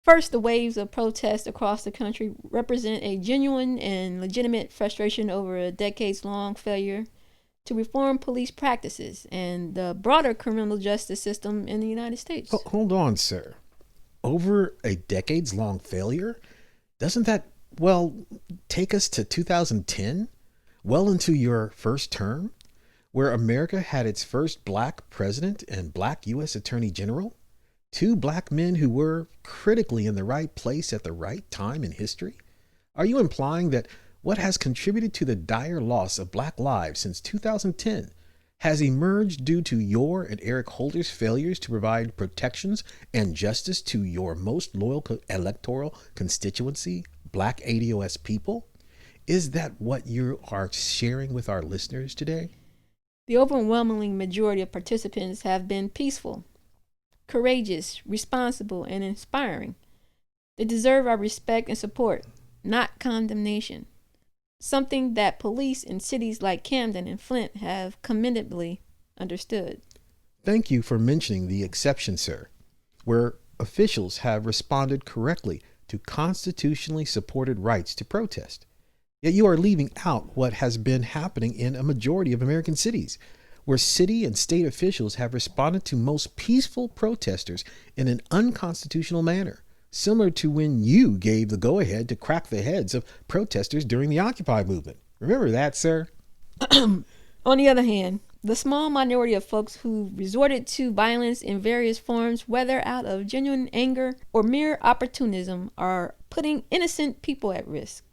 First, the waves of protest across the country represent a genuine and legitimate frustration over a decades-long failure to reform police practices and the broader criminal justice system in the United States. Hold on, sir. Over a decades-long failure? Doesn't that, well, take us to 2010? Well into your first term? Where America had its first black president and black U.S. Attorney General? Two black men who were critically in the right place at the right time in history? Are you implying that what has contributed to the dire loss of black lives since 2010 has emerged due to your and Eric Holder's failures to provide protections and justice to your most loyal electoral constituency, black ADOS people? Is that what you are sharing with our listeners today? The overwhelming majority of participants have been peaceful, courageous, responsible, and inspiring. They deserve our respect and support, not condemnation. Something that police in cities like Camden and Flint have commendably understood. Thank you for mentioning the exception, sir, where officials have responded correctly to constitutionally supported rights to protest. Yet you are leaving out what has been happening in a majority of American cities, where city and state officials have responded to most peaceful protesters in an unconstitutional manner, similar to when you gave the go-ahead to crack the heads of protesters during the Occupy movement. Remember that, sir? On the other hand, the small minority of folks who resorted to violence in various forms, whether out of genuine anger or mere opportunism, are putting innocent people at risk,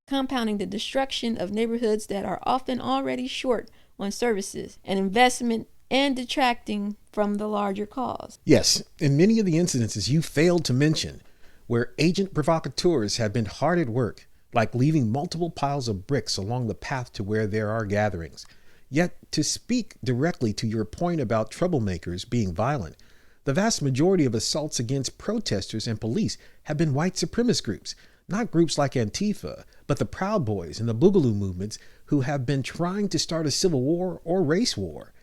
compounding the destruction of neighborhoods that are often already short on services and investment and detracting from the larger cause. Yes, in many of the incidences you failed to mention, where agent provocateurs have been hard at work, like leaving multiple piles of bricks along the path to where there are gatherings. Yet, to speak directly to your point about troublemakers being violent, the vast majority of assaults against protesters and police have been white supremacist groups, not groups like Antifa, but the Proud Boys and the Boogaloo movements who have been trying to start a civil war or race war.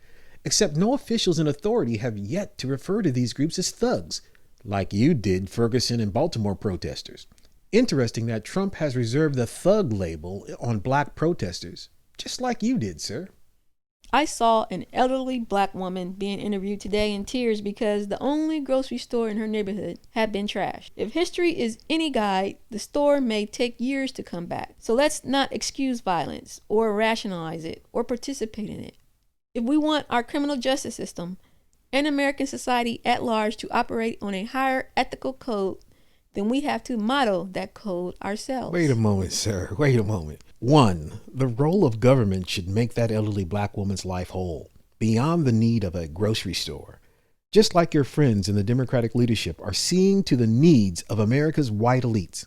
Except no officials in authority have yet to refer to these groups as thugs, like you did Ferguson and Baltimore protesters. Interesting that Trump has reserved the thug label on black protesters, just like you did, sir. I saw an elderly black woman being interviewed today in tears because the only grocery store in her neighborhood had been trashed. If history is any guide, the store may take years to come back. So let's not excuse violence or rationalize it or participate in it. If we want our criminal justice system and American society at large to operate on a higher ethical code, then we have to model that code ourselves. Wait a moment, sir. Wait a moment. 1, the role of government should make that elderly black woman's life whole, beyond the need of a grocery store. Just like your friends in the Democratic leadership are seeing to the needs of America's white elites,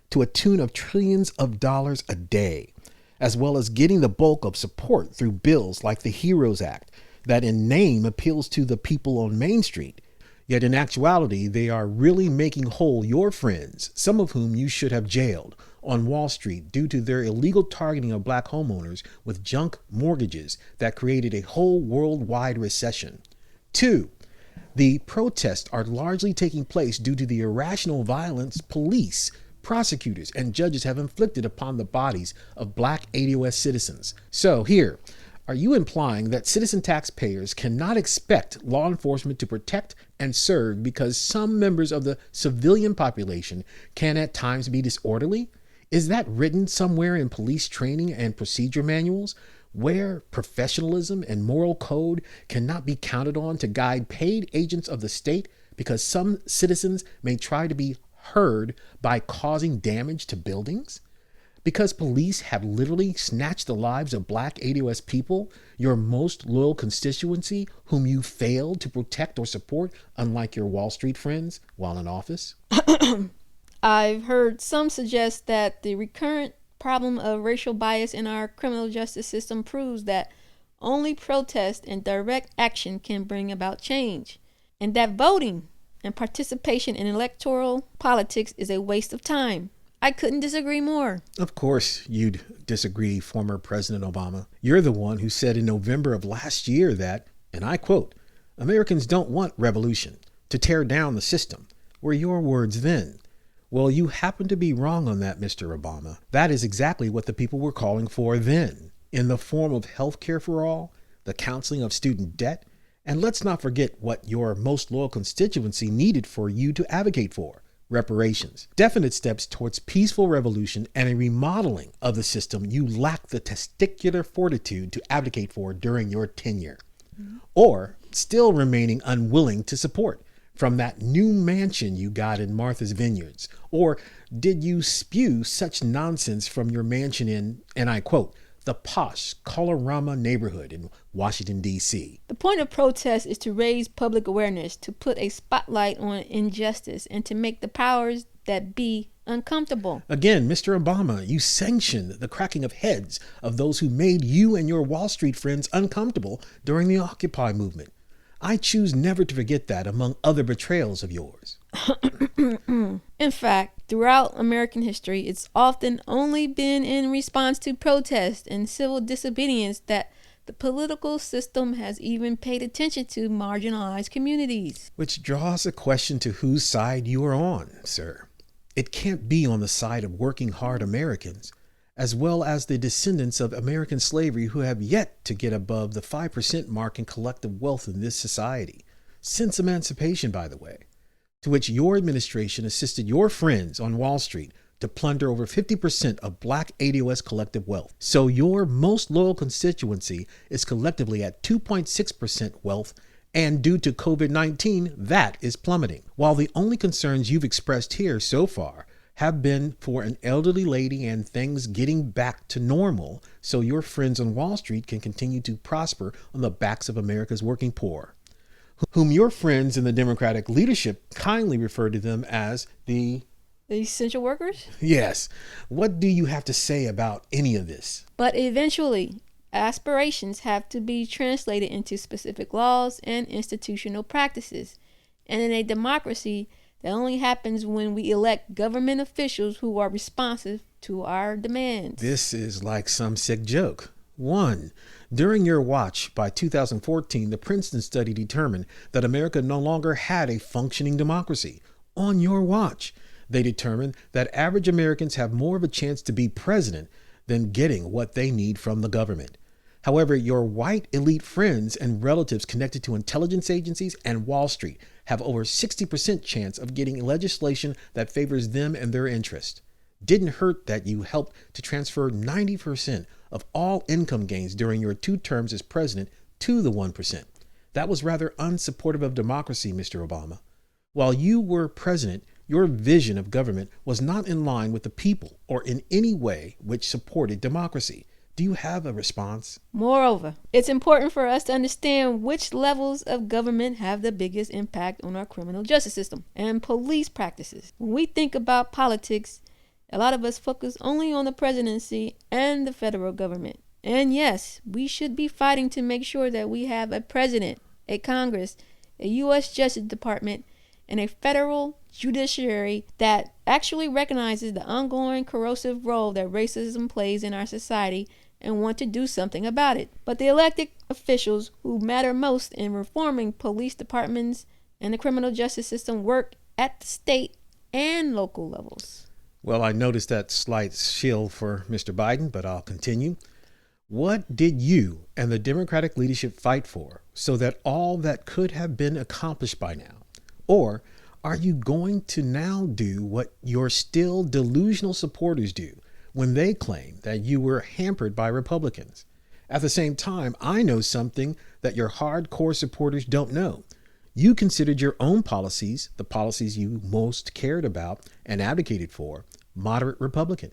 to a tune of trillions of dollars a day, as well as getting the bulk of support through bills like the HEROES Act, that in name appeals to the people on Main Street. Yet in actuality, they are really making whole your friends, some of whom you should have jailed, on Wall Street due to their illegal targeting of black homeowners with junk mortgages that created a whole worldwide recession. 2, the protests are largely taking place due to the irrational violence police, prosecutors, and judges have inflicted upon the bodies of black ADOS citizens. So here, are you implying that citizen taxpayers cannot expect law enforcement to protect and serve because some members of the civilian population can at times be disorderly? Is that written somewhere in police training and procedure manuals, where professionalism and moral code cannot be counted on to guide paid agents of the state because some citizens may try to be heard by causing damage to buildings? Because police have literally snatched the lives of black ADOS people, your most loyal constituency, whom you failed to protect or support, unlike your Wall Street friends while in office? I've heard some suggest that the recurrent problem of racial bias in our criminal justice system proves that only protest and direct action can bring about change, and that voting and participation in electoral politics is a waste of time. I couldn't disagree more. Of course you'd disagree, former President Obama. You're the one who said in November of last year that, and I quote, "Americans don't want revolution, to tear down the system," were your words then. Well, you happen to be wrong on that, Mr. Obama. That is exactly what the people were calling for then, in the form of health care for all, the counseling of student debt, and let's not forget what your most loyal constituency needed for you to advocate for: reparations. Definite steps towards peaceful revolution and a remodeling of the system you lack the testicular fortitude to advocate for during your tenure. Or still remaining unwilling to support from that new mansion you got in Martha's Vineyards? Or did you spew such nonsense from your mansion in, and I quote, the posh Colorama neighborhood in Washington, D.C.? The point of protest is to raise public awareness, to put a spotlight on injustice, and to make the powers that be uncomfortable. Again, Mr. Obama, you sanctioned the cracking of heads of those who made you and your Wall Street friends uncomfortable during the Occupy movement. I choose never to forget that among other betrayals of yours. In fact, throughout American history, it's often only been in response to protest and civil disobedience that the political system has even paid attention to marginalized communities. Which draws a question to whose side you are on, sir. It can't be on the side of working hard Americans, as well as the descendants of American slavery who have yet to get above the 5% mark in collective wealth in this society, since emancipation, by the way, to which your administration assisted your friends on Wall Street to plunder over 50% of black ADOS collective wealth. So your most loyal constituency is collectively at 2.6% wealth, and due to COVID-19, that is plummeting. While the only concerns you've expressed here so far have been for an elderly lady and things getting back to normal so your friends on Wall Street can continue to prosper on the backs of America's working poor, whom your friends in the Democratic leadership kindly refer to them as the essential workers? Yes. What do you have to say about any of this? But eventually, aspirations have to be translated into specific laws and institutional practices. And in a democracy, that only happens when we elect government officials who are responsive to our demands. This is like some sick joke. 1. During your watch, by 2014, the Princeton study determined that America no longer had a functioning democracy. On your watch, they determined that average Americans have more of a chance to be president than getting what they need from the government. However, your white elite friends and relatives connected to intelligence agencies and Wall Street have over 60% chance of getting legislation that favors them and their interest. Didn't hurt that you helped to transfer 90% of all income gains during your 2 terms as president to the 1%. That was rather unsupportive of democracy, Mr. Obama. While you were president, your vision of government was not in line with the people or in any way which supported democracy. Do you have a response? Moreover, it's important for us to understand which levels of government have the biggest impact on our criminal justice system and police practices. When we think about politics, a lot of us focus only on the presidency and the federal government. And yes, we should be fighting to make sure that we have a president, a Congress, a U.S. Justice Department, and a federal judiciary that actually recognizes the ongoing corrosive role that racism plays in our society and want to do something about it. But the elected officials who matter most in reforming police departments and the criminal justice system work at the state and local levels. Well, I noticed that slight shield for Mr. Biden, but I'll continue. What did you and the Democratic leadership fight for so that all that could have been accomplished by now? Or are you going to now do what your still delusional supporters do when they claim that you were hampered by Republicans? At the same time, I know something that your hardcore supporters don't know. You considered your own policies, the policies you most cared about and advocated for, moderate Republican.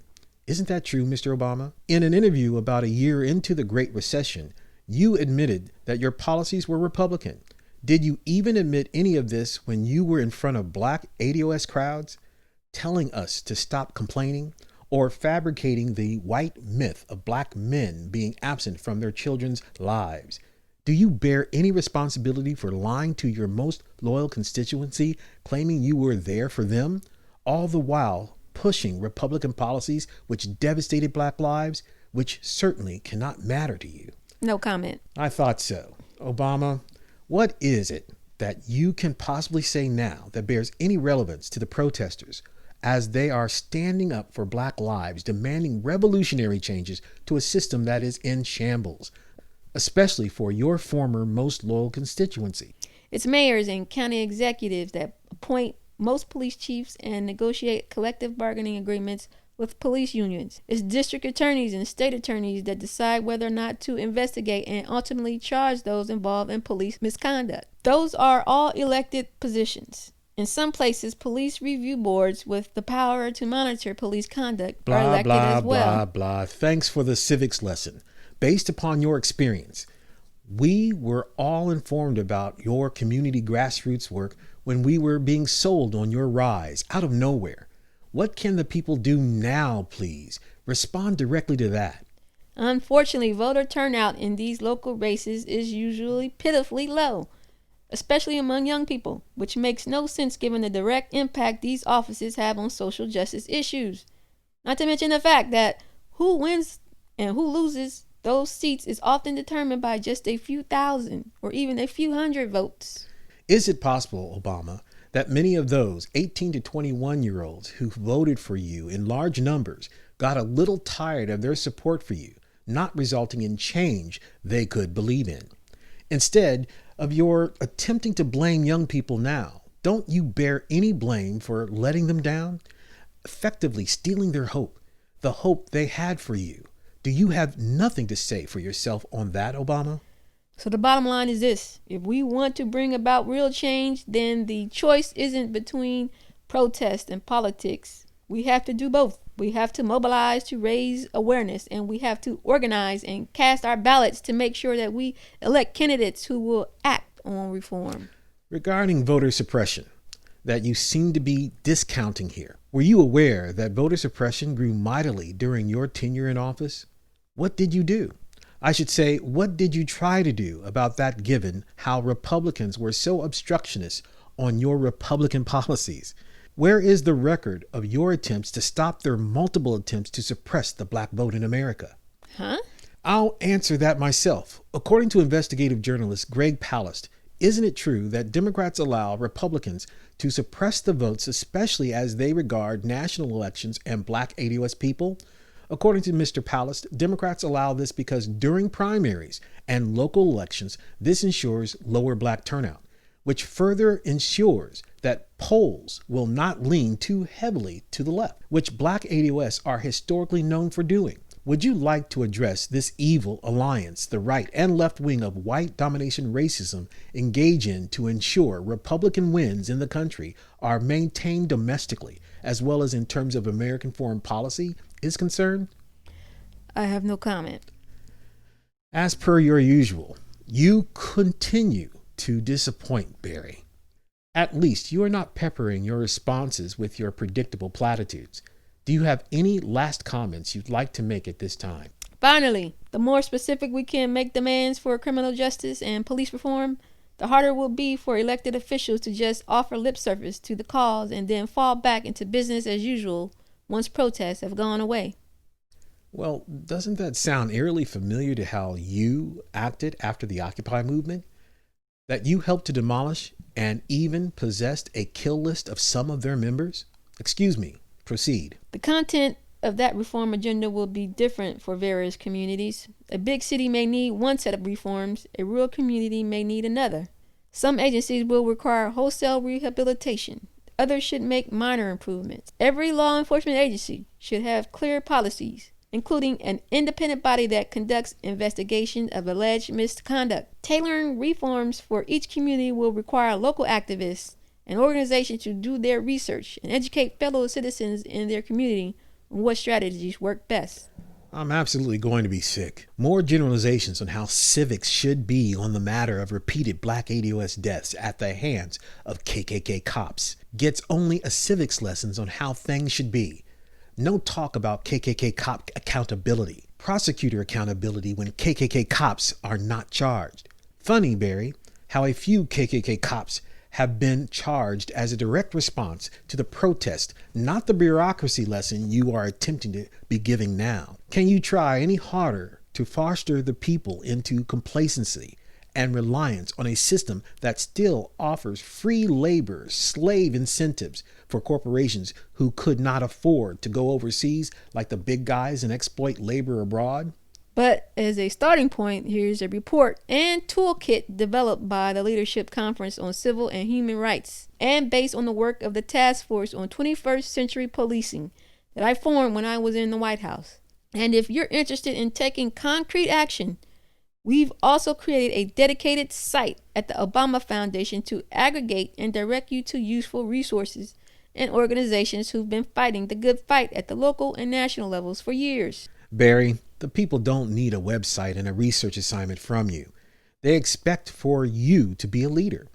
Isn't that true, Mr. Obama? In an interview about a year into the Great Recession, you admitted that your policies were Republican. Did you even admit any of this when you were in front of black ADOS crowds, telling us to stop complaining or fabricating the white myth of black men being absent from their children's lives? Do you bear any responsibility for lying to your most loyal constituency, claiming you were there for them, all the while pushing Republican policies which devastated black lives, which certainly cannot matter to you? No comment. I thought so. Obama, what is it that you can possibly say now that bears any relevance to the protesters as they are standing up for black lives, demanding revolutionary changes to a system that is in shambles, especially for your former most loyal constituency? It's mayors and county executives that appoint most police chiefs and negotiate collective bargaining agreements with police unions. It's district attorneys and state attorneys that decide whether or not to investigate and ultimately charge those involved in police misconduct. Those are all elected positions. In some places, police review boards with the power to monitor police conduct are elected as well. Blah. Thanks for the civics lesson. Based upon your experience, we were all informed about your community grassroots work when we were being sold on your rise out of nowhere. What can the people do now, please? Respond directly to that. Unfortunately, voter turnout in these local races is usually pitifully low, especially among young people, which makes no sense given the direct impact these offices have on social justice issues. Not to mention the fact that who wins and who loses those seats is often determined by just a few thousand or even a few hundred votes. Is it possible, Obama, that many of those 18 to 21-year-olds who voted for you in large numbers got a little tired of their support for you, not resulting in change they could believe in? Instead of your attempting to blame young people now, don't you bear any blame for letting them down, effectively stealing their hope, the hope they had for you? Do you have nothing to say for yourself on that, Obama? So the bottom line is this: if we want to bring about real change, then the choice isn't between protest and politics. We have to do both. We have to mobilize to raise awareness, and we have to organize and cast our ballots to make sure that we elect candidates who will act on reform. Regarding voter suppression, that you seem to be discounting here, were you aware that voter suppression grew mightily during your tenure in office? What did you do? I should say, what did you try to do about that, given how Republicans were so obstructionist on your Republican policies? Where is the record of your attempts to stop their multiple attempts to suppress the black vote in America? I'll answer that myself. According to investigative journalist Greg Palast, isn't it true that Democrats allow Republicans to suppress the votes, especially as they regard national elections and black ADOS people? According to Mr. Palast, Democrats allow this because during primaries and local elections, this ensures lower black turnout, which further ensures that polls will not lean too heavily to the left, which black ADOS are historically known for doing. Would you like to address this evil alliance the right and left wing of white domination racism engage in to ensure Republican wins in the country are maintained domestically, as well as in terms of American foreign policy is concerned? I have no comment. As per your usual, you continue to disappoint, Barry. At least you are not peppering your responses with your predictable platitudes. Do you have any last comments you'd like to make at this time? Finally, the more specific we can make demands for criminal justice and police reform, the harder it will be for elected officials to just offer lip service to the cause and then fall back into business as usual once protests have gone away. Well, doesn't that sound eerily familiar to how you acted after the Occupy movement? That you helped to demolish and even possessed a kill list of some of their members? Excuse me, proceed. The content of that reform agenda will be different for various communities. A big city may need one set of reforms, a rural community may need another. Some agencies will require wholesale rehabilitation. Others should make minor improvements. Every law enforcement agency should have clear policies, including an independent body that conducts investigation of alleged misconduct. Tailoring reforms for each community will require local activists and organizations to do their research and educate fellow citizens in their community What strategies work best? I'm absolutely going to be sick. More generalizations on how civics should be on the matter of repeated black ADOS deaths at the hands of KKK cops gets only a civics lessons on how things should be. No talk about KKK cop accountability, prosecutor accountability when KKK cops are not charged. Funny, Barry, how a few KKK cops have been charged as a direct response to the protest, not the bureaucracy lesson you are attempting to be giving now. Can you try any harder to foster the people into complacency and reliance on a system that still offers free labor, slave incentives for corporations who could not afford to go overseas like the big guys and exploit labor abroad? But as a starting point, here's a report and toolkit developed by the Leadership Conference on Civil and Human Rights and based on the work of the Task Force on 21st Century Policing that I formed when I was in the White House. And if you're interested in taking concrete action, we've also created a dedicated site at the Obama Foundation to aggregate and direct you to useful resources and organizations who've been fighting the good fight at the local and national levels for years. Barry, the people don't need a website and a research assignment from you. They expect for you to be a leader.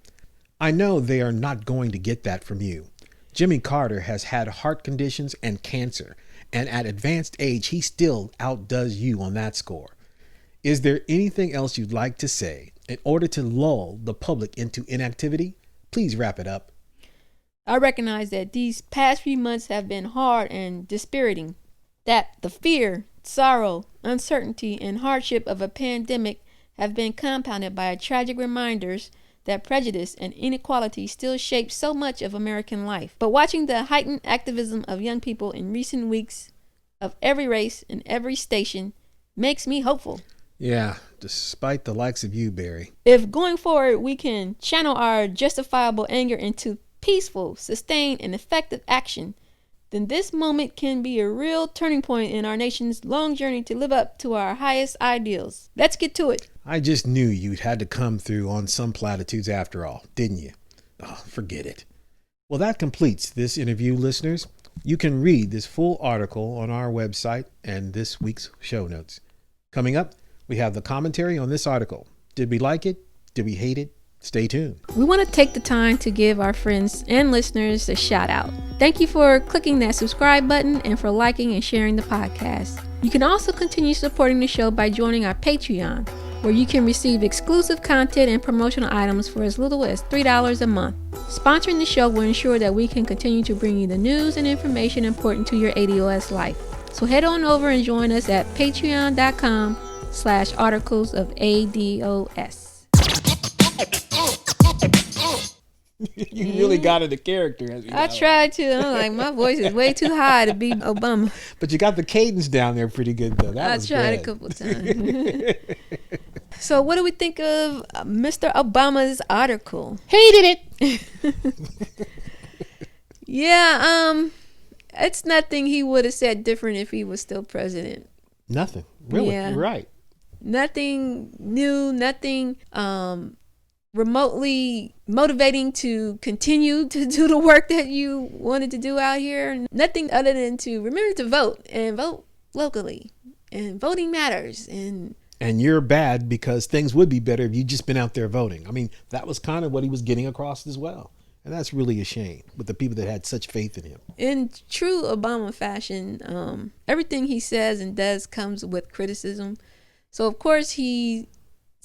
I know they are not going to get that from you. Jimmy Carter has had heart conditions and cancer, and at advanced age, he still outdoes you on that score. Is there anything else you'd like to say in order to lull the public into inactivity? Please wrap it up. I recognize that these past few months have been hard and dispiriting, that the fear, sorrow, uncertainty, and hardship of a pandemic have been compounded by tragic reminders that prejudice and inequality still shape so much of American life. But watching the heightened activism of young people in recent weeks of every race and every station makes me hopeful. Yeah, despite the likes of you, Barry. If going forward we can channel our justifiable anger into peaceful, sustained, and effective action, then this moment can be a real turning point in our nation's long journey to live up to our highest ideals. Let's get to it. I just knew you'd had to come through on some platitudes after all, didn't you? Oh, forget it. Well, that completes this interview, listeners. You can read this full article on our website and this week's show notes. Coming up, we have the commentary on this article. Did we like it? Did we hate it? Stay tuned. We want to take the time to give our friends and listeners a shout out. Thank you for clicking that subscribe button and for liking and sharing the podcast. You can also continue supporting the show by joining our Patreon, where you can receive exclusive content and promotional items for as little as $3 a month. Sponsoring the show will ensure that we can continue to bring you the news and information important to your ADOS life. So head on over and join us at patreon.com/articles of ADOS. You really got into character. I tried to. I'm like, my voice is way too high to be Obama. But you got the cadence down there pretty good, though. I tried a couple times. So what do we think of Mr. Obama's article? Hated it. Yeah, it's nothing he would have said different if he was still president. Nothing. Really? Yeah. You're right. Nothing new, nothing remotely motivating to continue to do the work that you wanted to do out here. Nothing other than to remember to vote and vote locally. And voting matters. And you're bad because things would be better if you'd just been out there voting. I mean, that was kind of what he was getting across as well. And that's really a shame with the people that had such faith in him. In true Obama fashion, everything he says and does comes with criticism. So, of course, he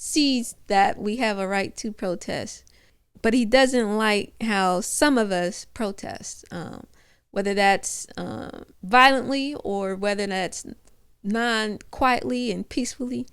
sees that we have a right to protest, but he doesn't like how some of us protest, whether that's violently or whether that's non-quietly and peacefully.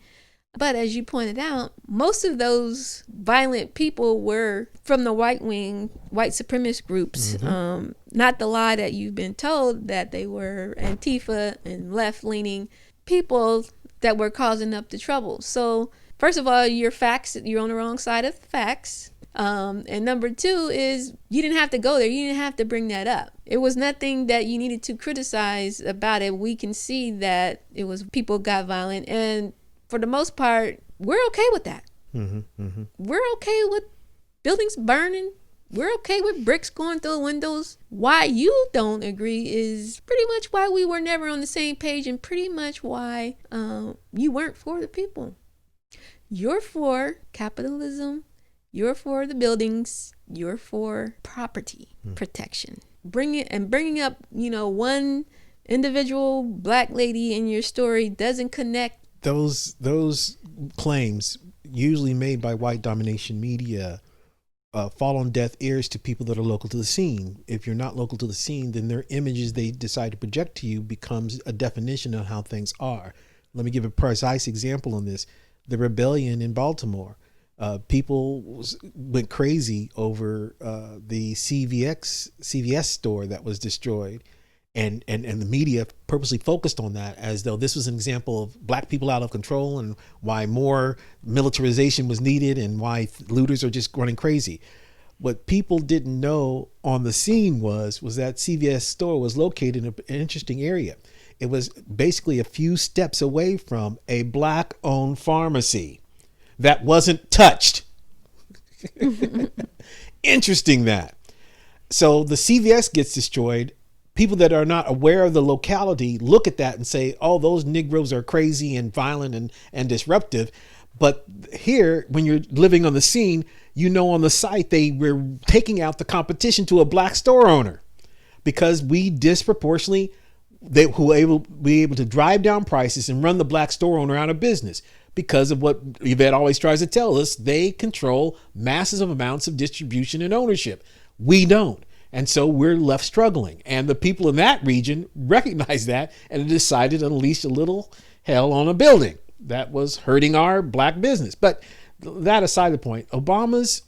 But as you pointed out, most of those violent people were from the white wing, white supremacist groups. Mm-hmm. Not the lie that you've been told that they were Antifa and left-leaning people that were causing up the trouble. So first of all, you're on the wrong side of the facts. And number two is you didn't have to go there. You didn't have to bring that up. It was nothing that you needed to criticize about it. We can see that it was people got violent. And for the most part, we're okay with that. Mm-hmm, mm-hmm. We're okay with buildings burning, we're okay with bricks going through windows. Why you don't agree is pretty much why we were never on the same page, and pretty much why you weren't for the people. You're for capitalism. You're for the buildings. You're for property protection. Bringing up, one individual black lady in your story doesn't connect. Those claims, usually made by white domination media, fall on deaf ears to people that are local to the scene. If you're not local to the scene, then their images they decide to project to you becomes a definition of how things are. Let me give a precise example on this. The rebellion in Baltimore. People went crazy over the CVS store that was destroyed. And the media purposely focused on that as though this was an example of black people out of control and why more militarization was needed and why looters are just running crazy. What people didn't know on the scene was that CVS store was located in an interesting area. It was basically a few steps away from a black-owned pharmacy that wasn't touched. Interesting that. So the CVS gets destroyed. People that are not aware of the locality look at that and say, oh, those Negroes are crazy and violent and disruptive. But here, when you're living on the scene, on the site, they were taking out the competition to a black store owner because we disproportionately, who were able to drive down prices and run the black store owner out of business because of what Yvette always tries to tell us. They control massive amounts of distribution and ownership. We don't. And so we're left struggling. And the people in that region recognized that and decided to unleash a little hell on a building that was hurting our black business. But that aside the point, Obama's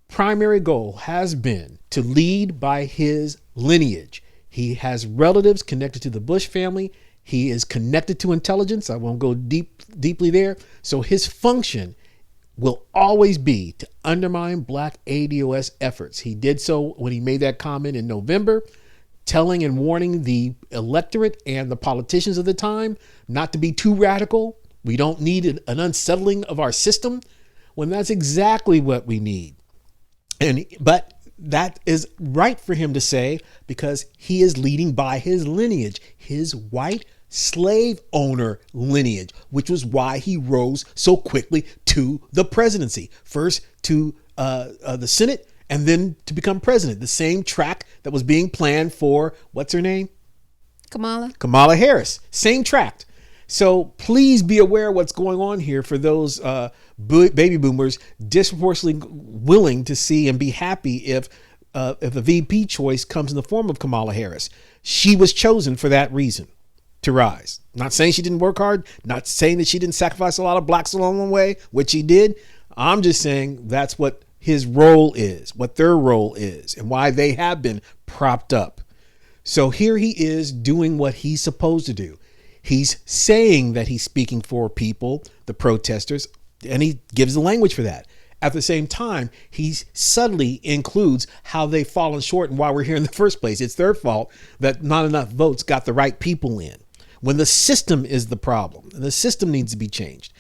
primary goal has been to lead by his lineage. He has relatives connected to the Bush family. He is connected to intelligence. I won't go deeply there. So his function will always be to undermine black ADOS efforts. He did so when he made that comment in November, telling and warning the electorate and the politicians of the time not to be too radical. We don't need an unsettling of our system, when that's exactly what we need. But that is right for him to say because he is leading by his lineage, his white slave owner lineage, which was why he rose so quickly to the presidency, first to the Senate and then to become president. The same track that was being planned for, what's her name? Kamala Harris. Same track. So please be aware of what's going on here for those baby boomers disproportionately willing to see and be happy if a VP choice comes in the form of Kamala Harris. She was chosen for that reason, to rise. Not saying she didn't work hard, not saying that she didn't sacrifice a lot of blacks along the way, which she did. I'm just saying that's what his role is, what their role is, and why they have been propped up. So here he is doing what he's supposed to do. He's saying that he's speaking for people, the protesters, and he gives the language for that. At the same time, he subtly includes how they've fallen short and why we're here in the first place. It's their fault that not enough votes got the right people in, when the system is the problem. And the system needs to be changed.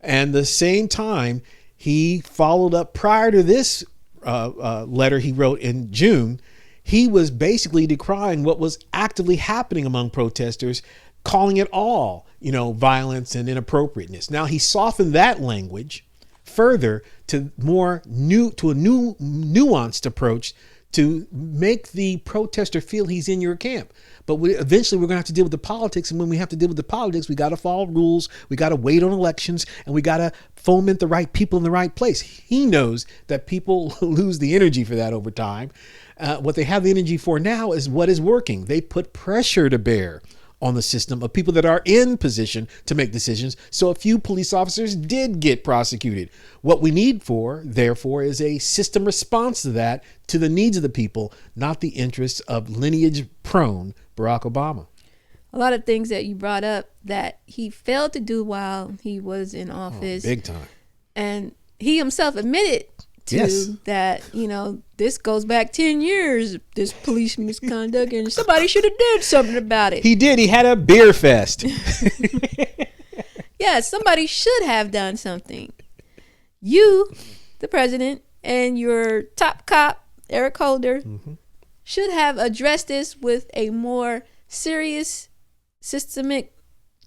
And the same time, he followed up prior to this letter he wrote in June. He was basically decrying what was actively happening among protesters, calling it all, violence and inappropriateness. Now he softened that language further to a new nuanced approach to make the protester feel he's in your camp. But eventually we're going to have to deal with the politics. And when we have to deal with the politics, we got to follow rules. We got to wait on elections, and we got to foment the right people in the right place. He knows that people lose the energy for that over time. What they have the energy for now is what is working. They put pressure to bear on the system of people that are in position to make decisions. So a few police officers did get prosecuted. What we need therefore, is a system response to that, to the needs of the people, not the interests of lineage-prone Barack Obama. A lot of things that you brought up that he failed to do while he was in office. Big time. And he himself admitted to that, this goes back 10 years, this police misconduct, and somebody should have did something about it. He did. He had a beer fest. Yeah, somebody should have done something. You, the president, and your top cop, Eric Holder, should have addressed this with a more serious systemic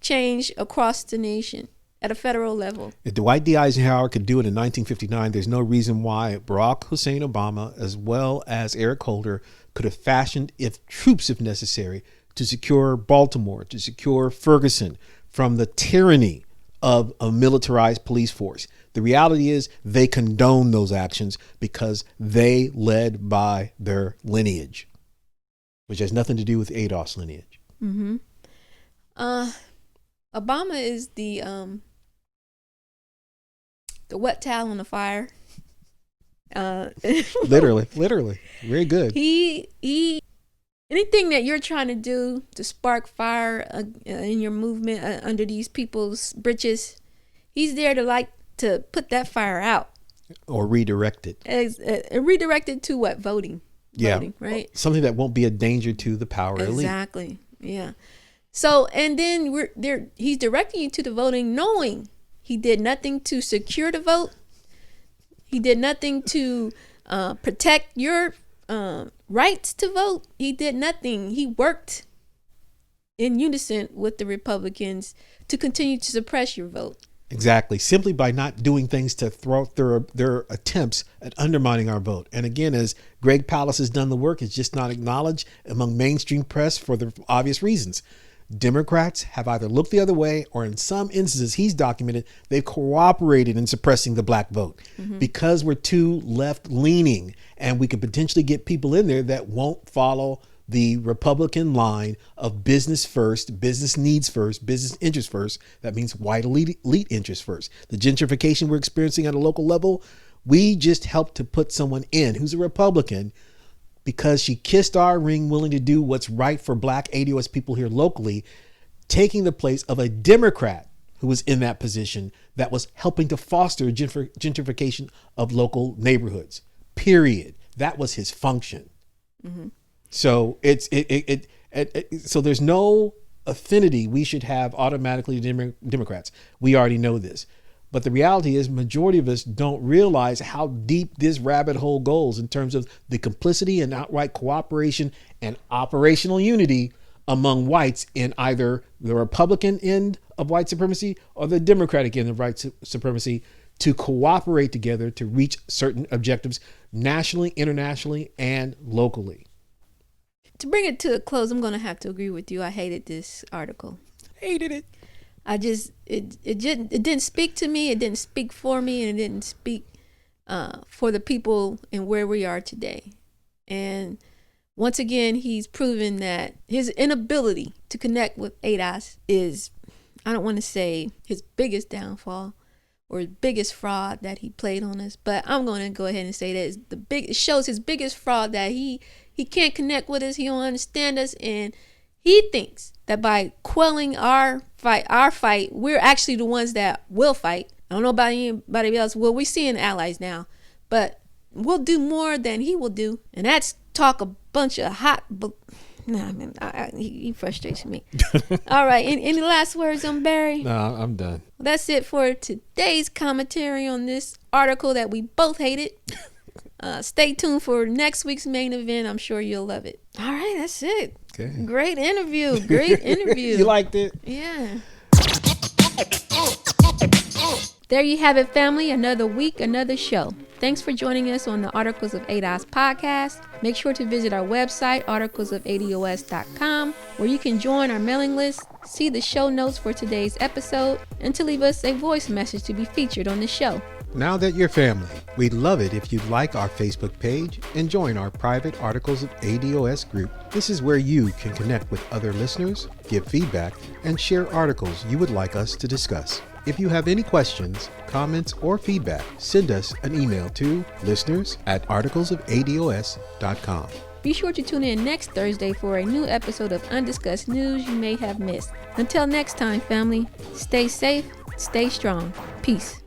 change across the nation at a federal level. If Dwight D. Eisenhower could do it in 1959, there's no reason why Barack Hussein Obama, as well as Eric Holder, could have fashioned troops if necessary to secure Baltimore, to secure Ferguson from the tyranny of a militarized police force. The reality is they condone those actions because they led by their lineage, which has nothing to do with ADOS lineage. Mm-hmm. Obama is the wet towel on the fire. Literally, very good. He anything that you're trying to do to spark fire in your movement under these people's britches, he's there to put that fire out or redirect it. Redirect it to what? Voting. Yeah, voting, right. Something that won't be a danger to the power elite. Exactly. Yeah. So, and then he's directing you to the voting, knowing he did nothing to secure the vote. He did nothing to protect your rights to vote. He did nothing. He worked in unison with the Republicans to continue to suppress your vote. Exactly. Simply by not doing things to throw their attempts at undermining our vote. And again, as Greg Palast has done the work, it's just not acknowledged among mainstream press for the obvious reasons. Democrats have either looked the other way, or in some instances he's documented, they've cooperated in suppressing the black vote because we're too left leaning, and we could potentially get people in there that won't follow the Republican line of business first, business needs first, business interests first. That means white elite interests first. The gentrification we're experiencing at a local level, we just helped to put someone in who's a Republican because she kissed our ring, willing to do what's right for black ADOS people here locally, taking the place of a Democrat who was in that position that was helping to foster gentrification of local neighborhoods, period. That was his function. Mm-hmm. So so there's no affinity we should have automatically to Democrats. We already know this. But the reality is majority of us don't realize how deep this rabbit hole goes in terms of the complicity and outright cooperation and operational unity among whites in either the Republican end of white supremacy or the Democratic end of white supremacy to cooperate together to reach certain objectives nationally, internationally, and locally. To bring it to a close, I'm going to have to agree with you. I hated this article. Hated it. I just, it didn't speak to me. It didn't speak for me, and it didn't speak for the people and where we are today. And once again, he's proven that his inability to connect with ADOS is, I don't want to say his biggest downfall or his biggest fraud that he played on us, but I'm going to go ahead and say that it shows his biggest fraud, that he can't connect with us, he don't understand us, and he thinks that by quelling our fight, we're actually the ones that will fight. I don't know about anybody else. Well, we're seeing allies now, but we'll do more than he will do, and that's talk a bunch of hot. He frustrates me. All right, any last words on Barry? No, I'm done. Well, that's it for today's commentary on this article that we both hated. Stay tuned for next week's main event. I'm sure you'll love it. All right, that's it. Okay. Great interview. You liked it? Yeah. There you have it, family. Another week, another show. Thanks for joining us on the Articles of ADOS podcast. Make sure to visit our website, articlesofados.com, where you can join our mailing list, see the show notes for today's episode, and to leave us a voice message to be featured on the show. Now that you're family, we'd love it if you'd like our Facebook page and join our private Articles of ADOS group. This is where you can connect with other listeners, give feedback, and share articles you would like us to discuss. If you have any questions, comments, or feedback, send us an email to listeners@articlesofados.com. Be sure to tune in next Thursday for a new episode of Undiscussed News you may have missed. Until next time, family, stay safe, stay strong. Peace.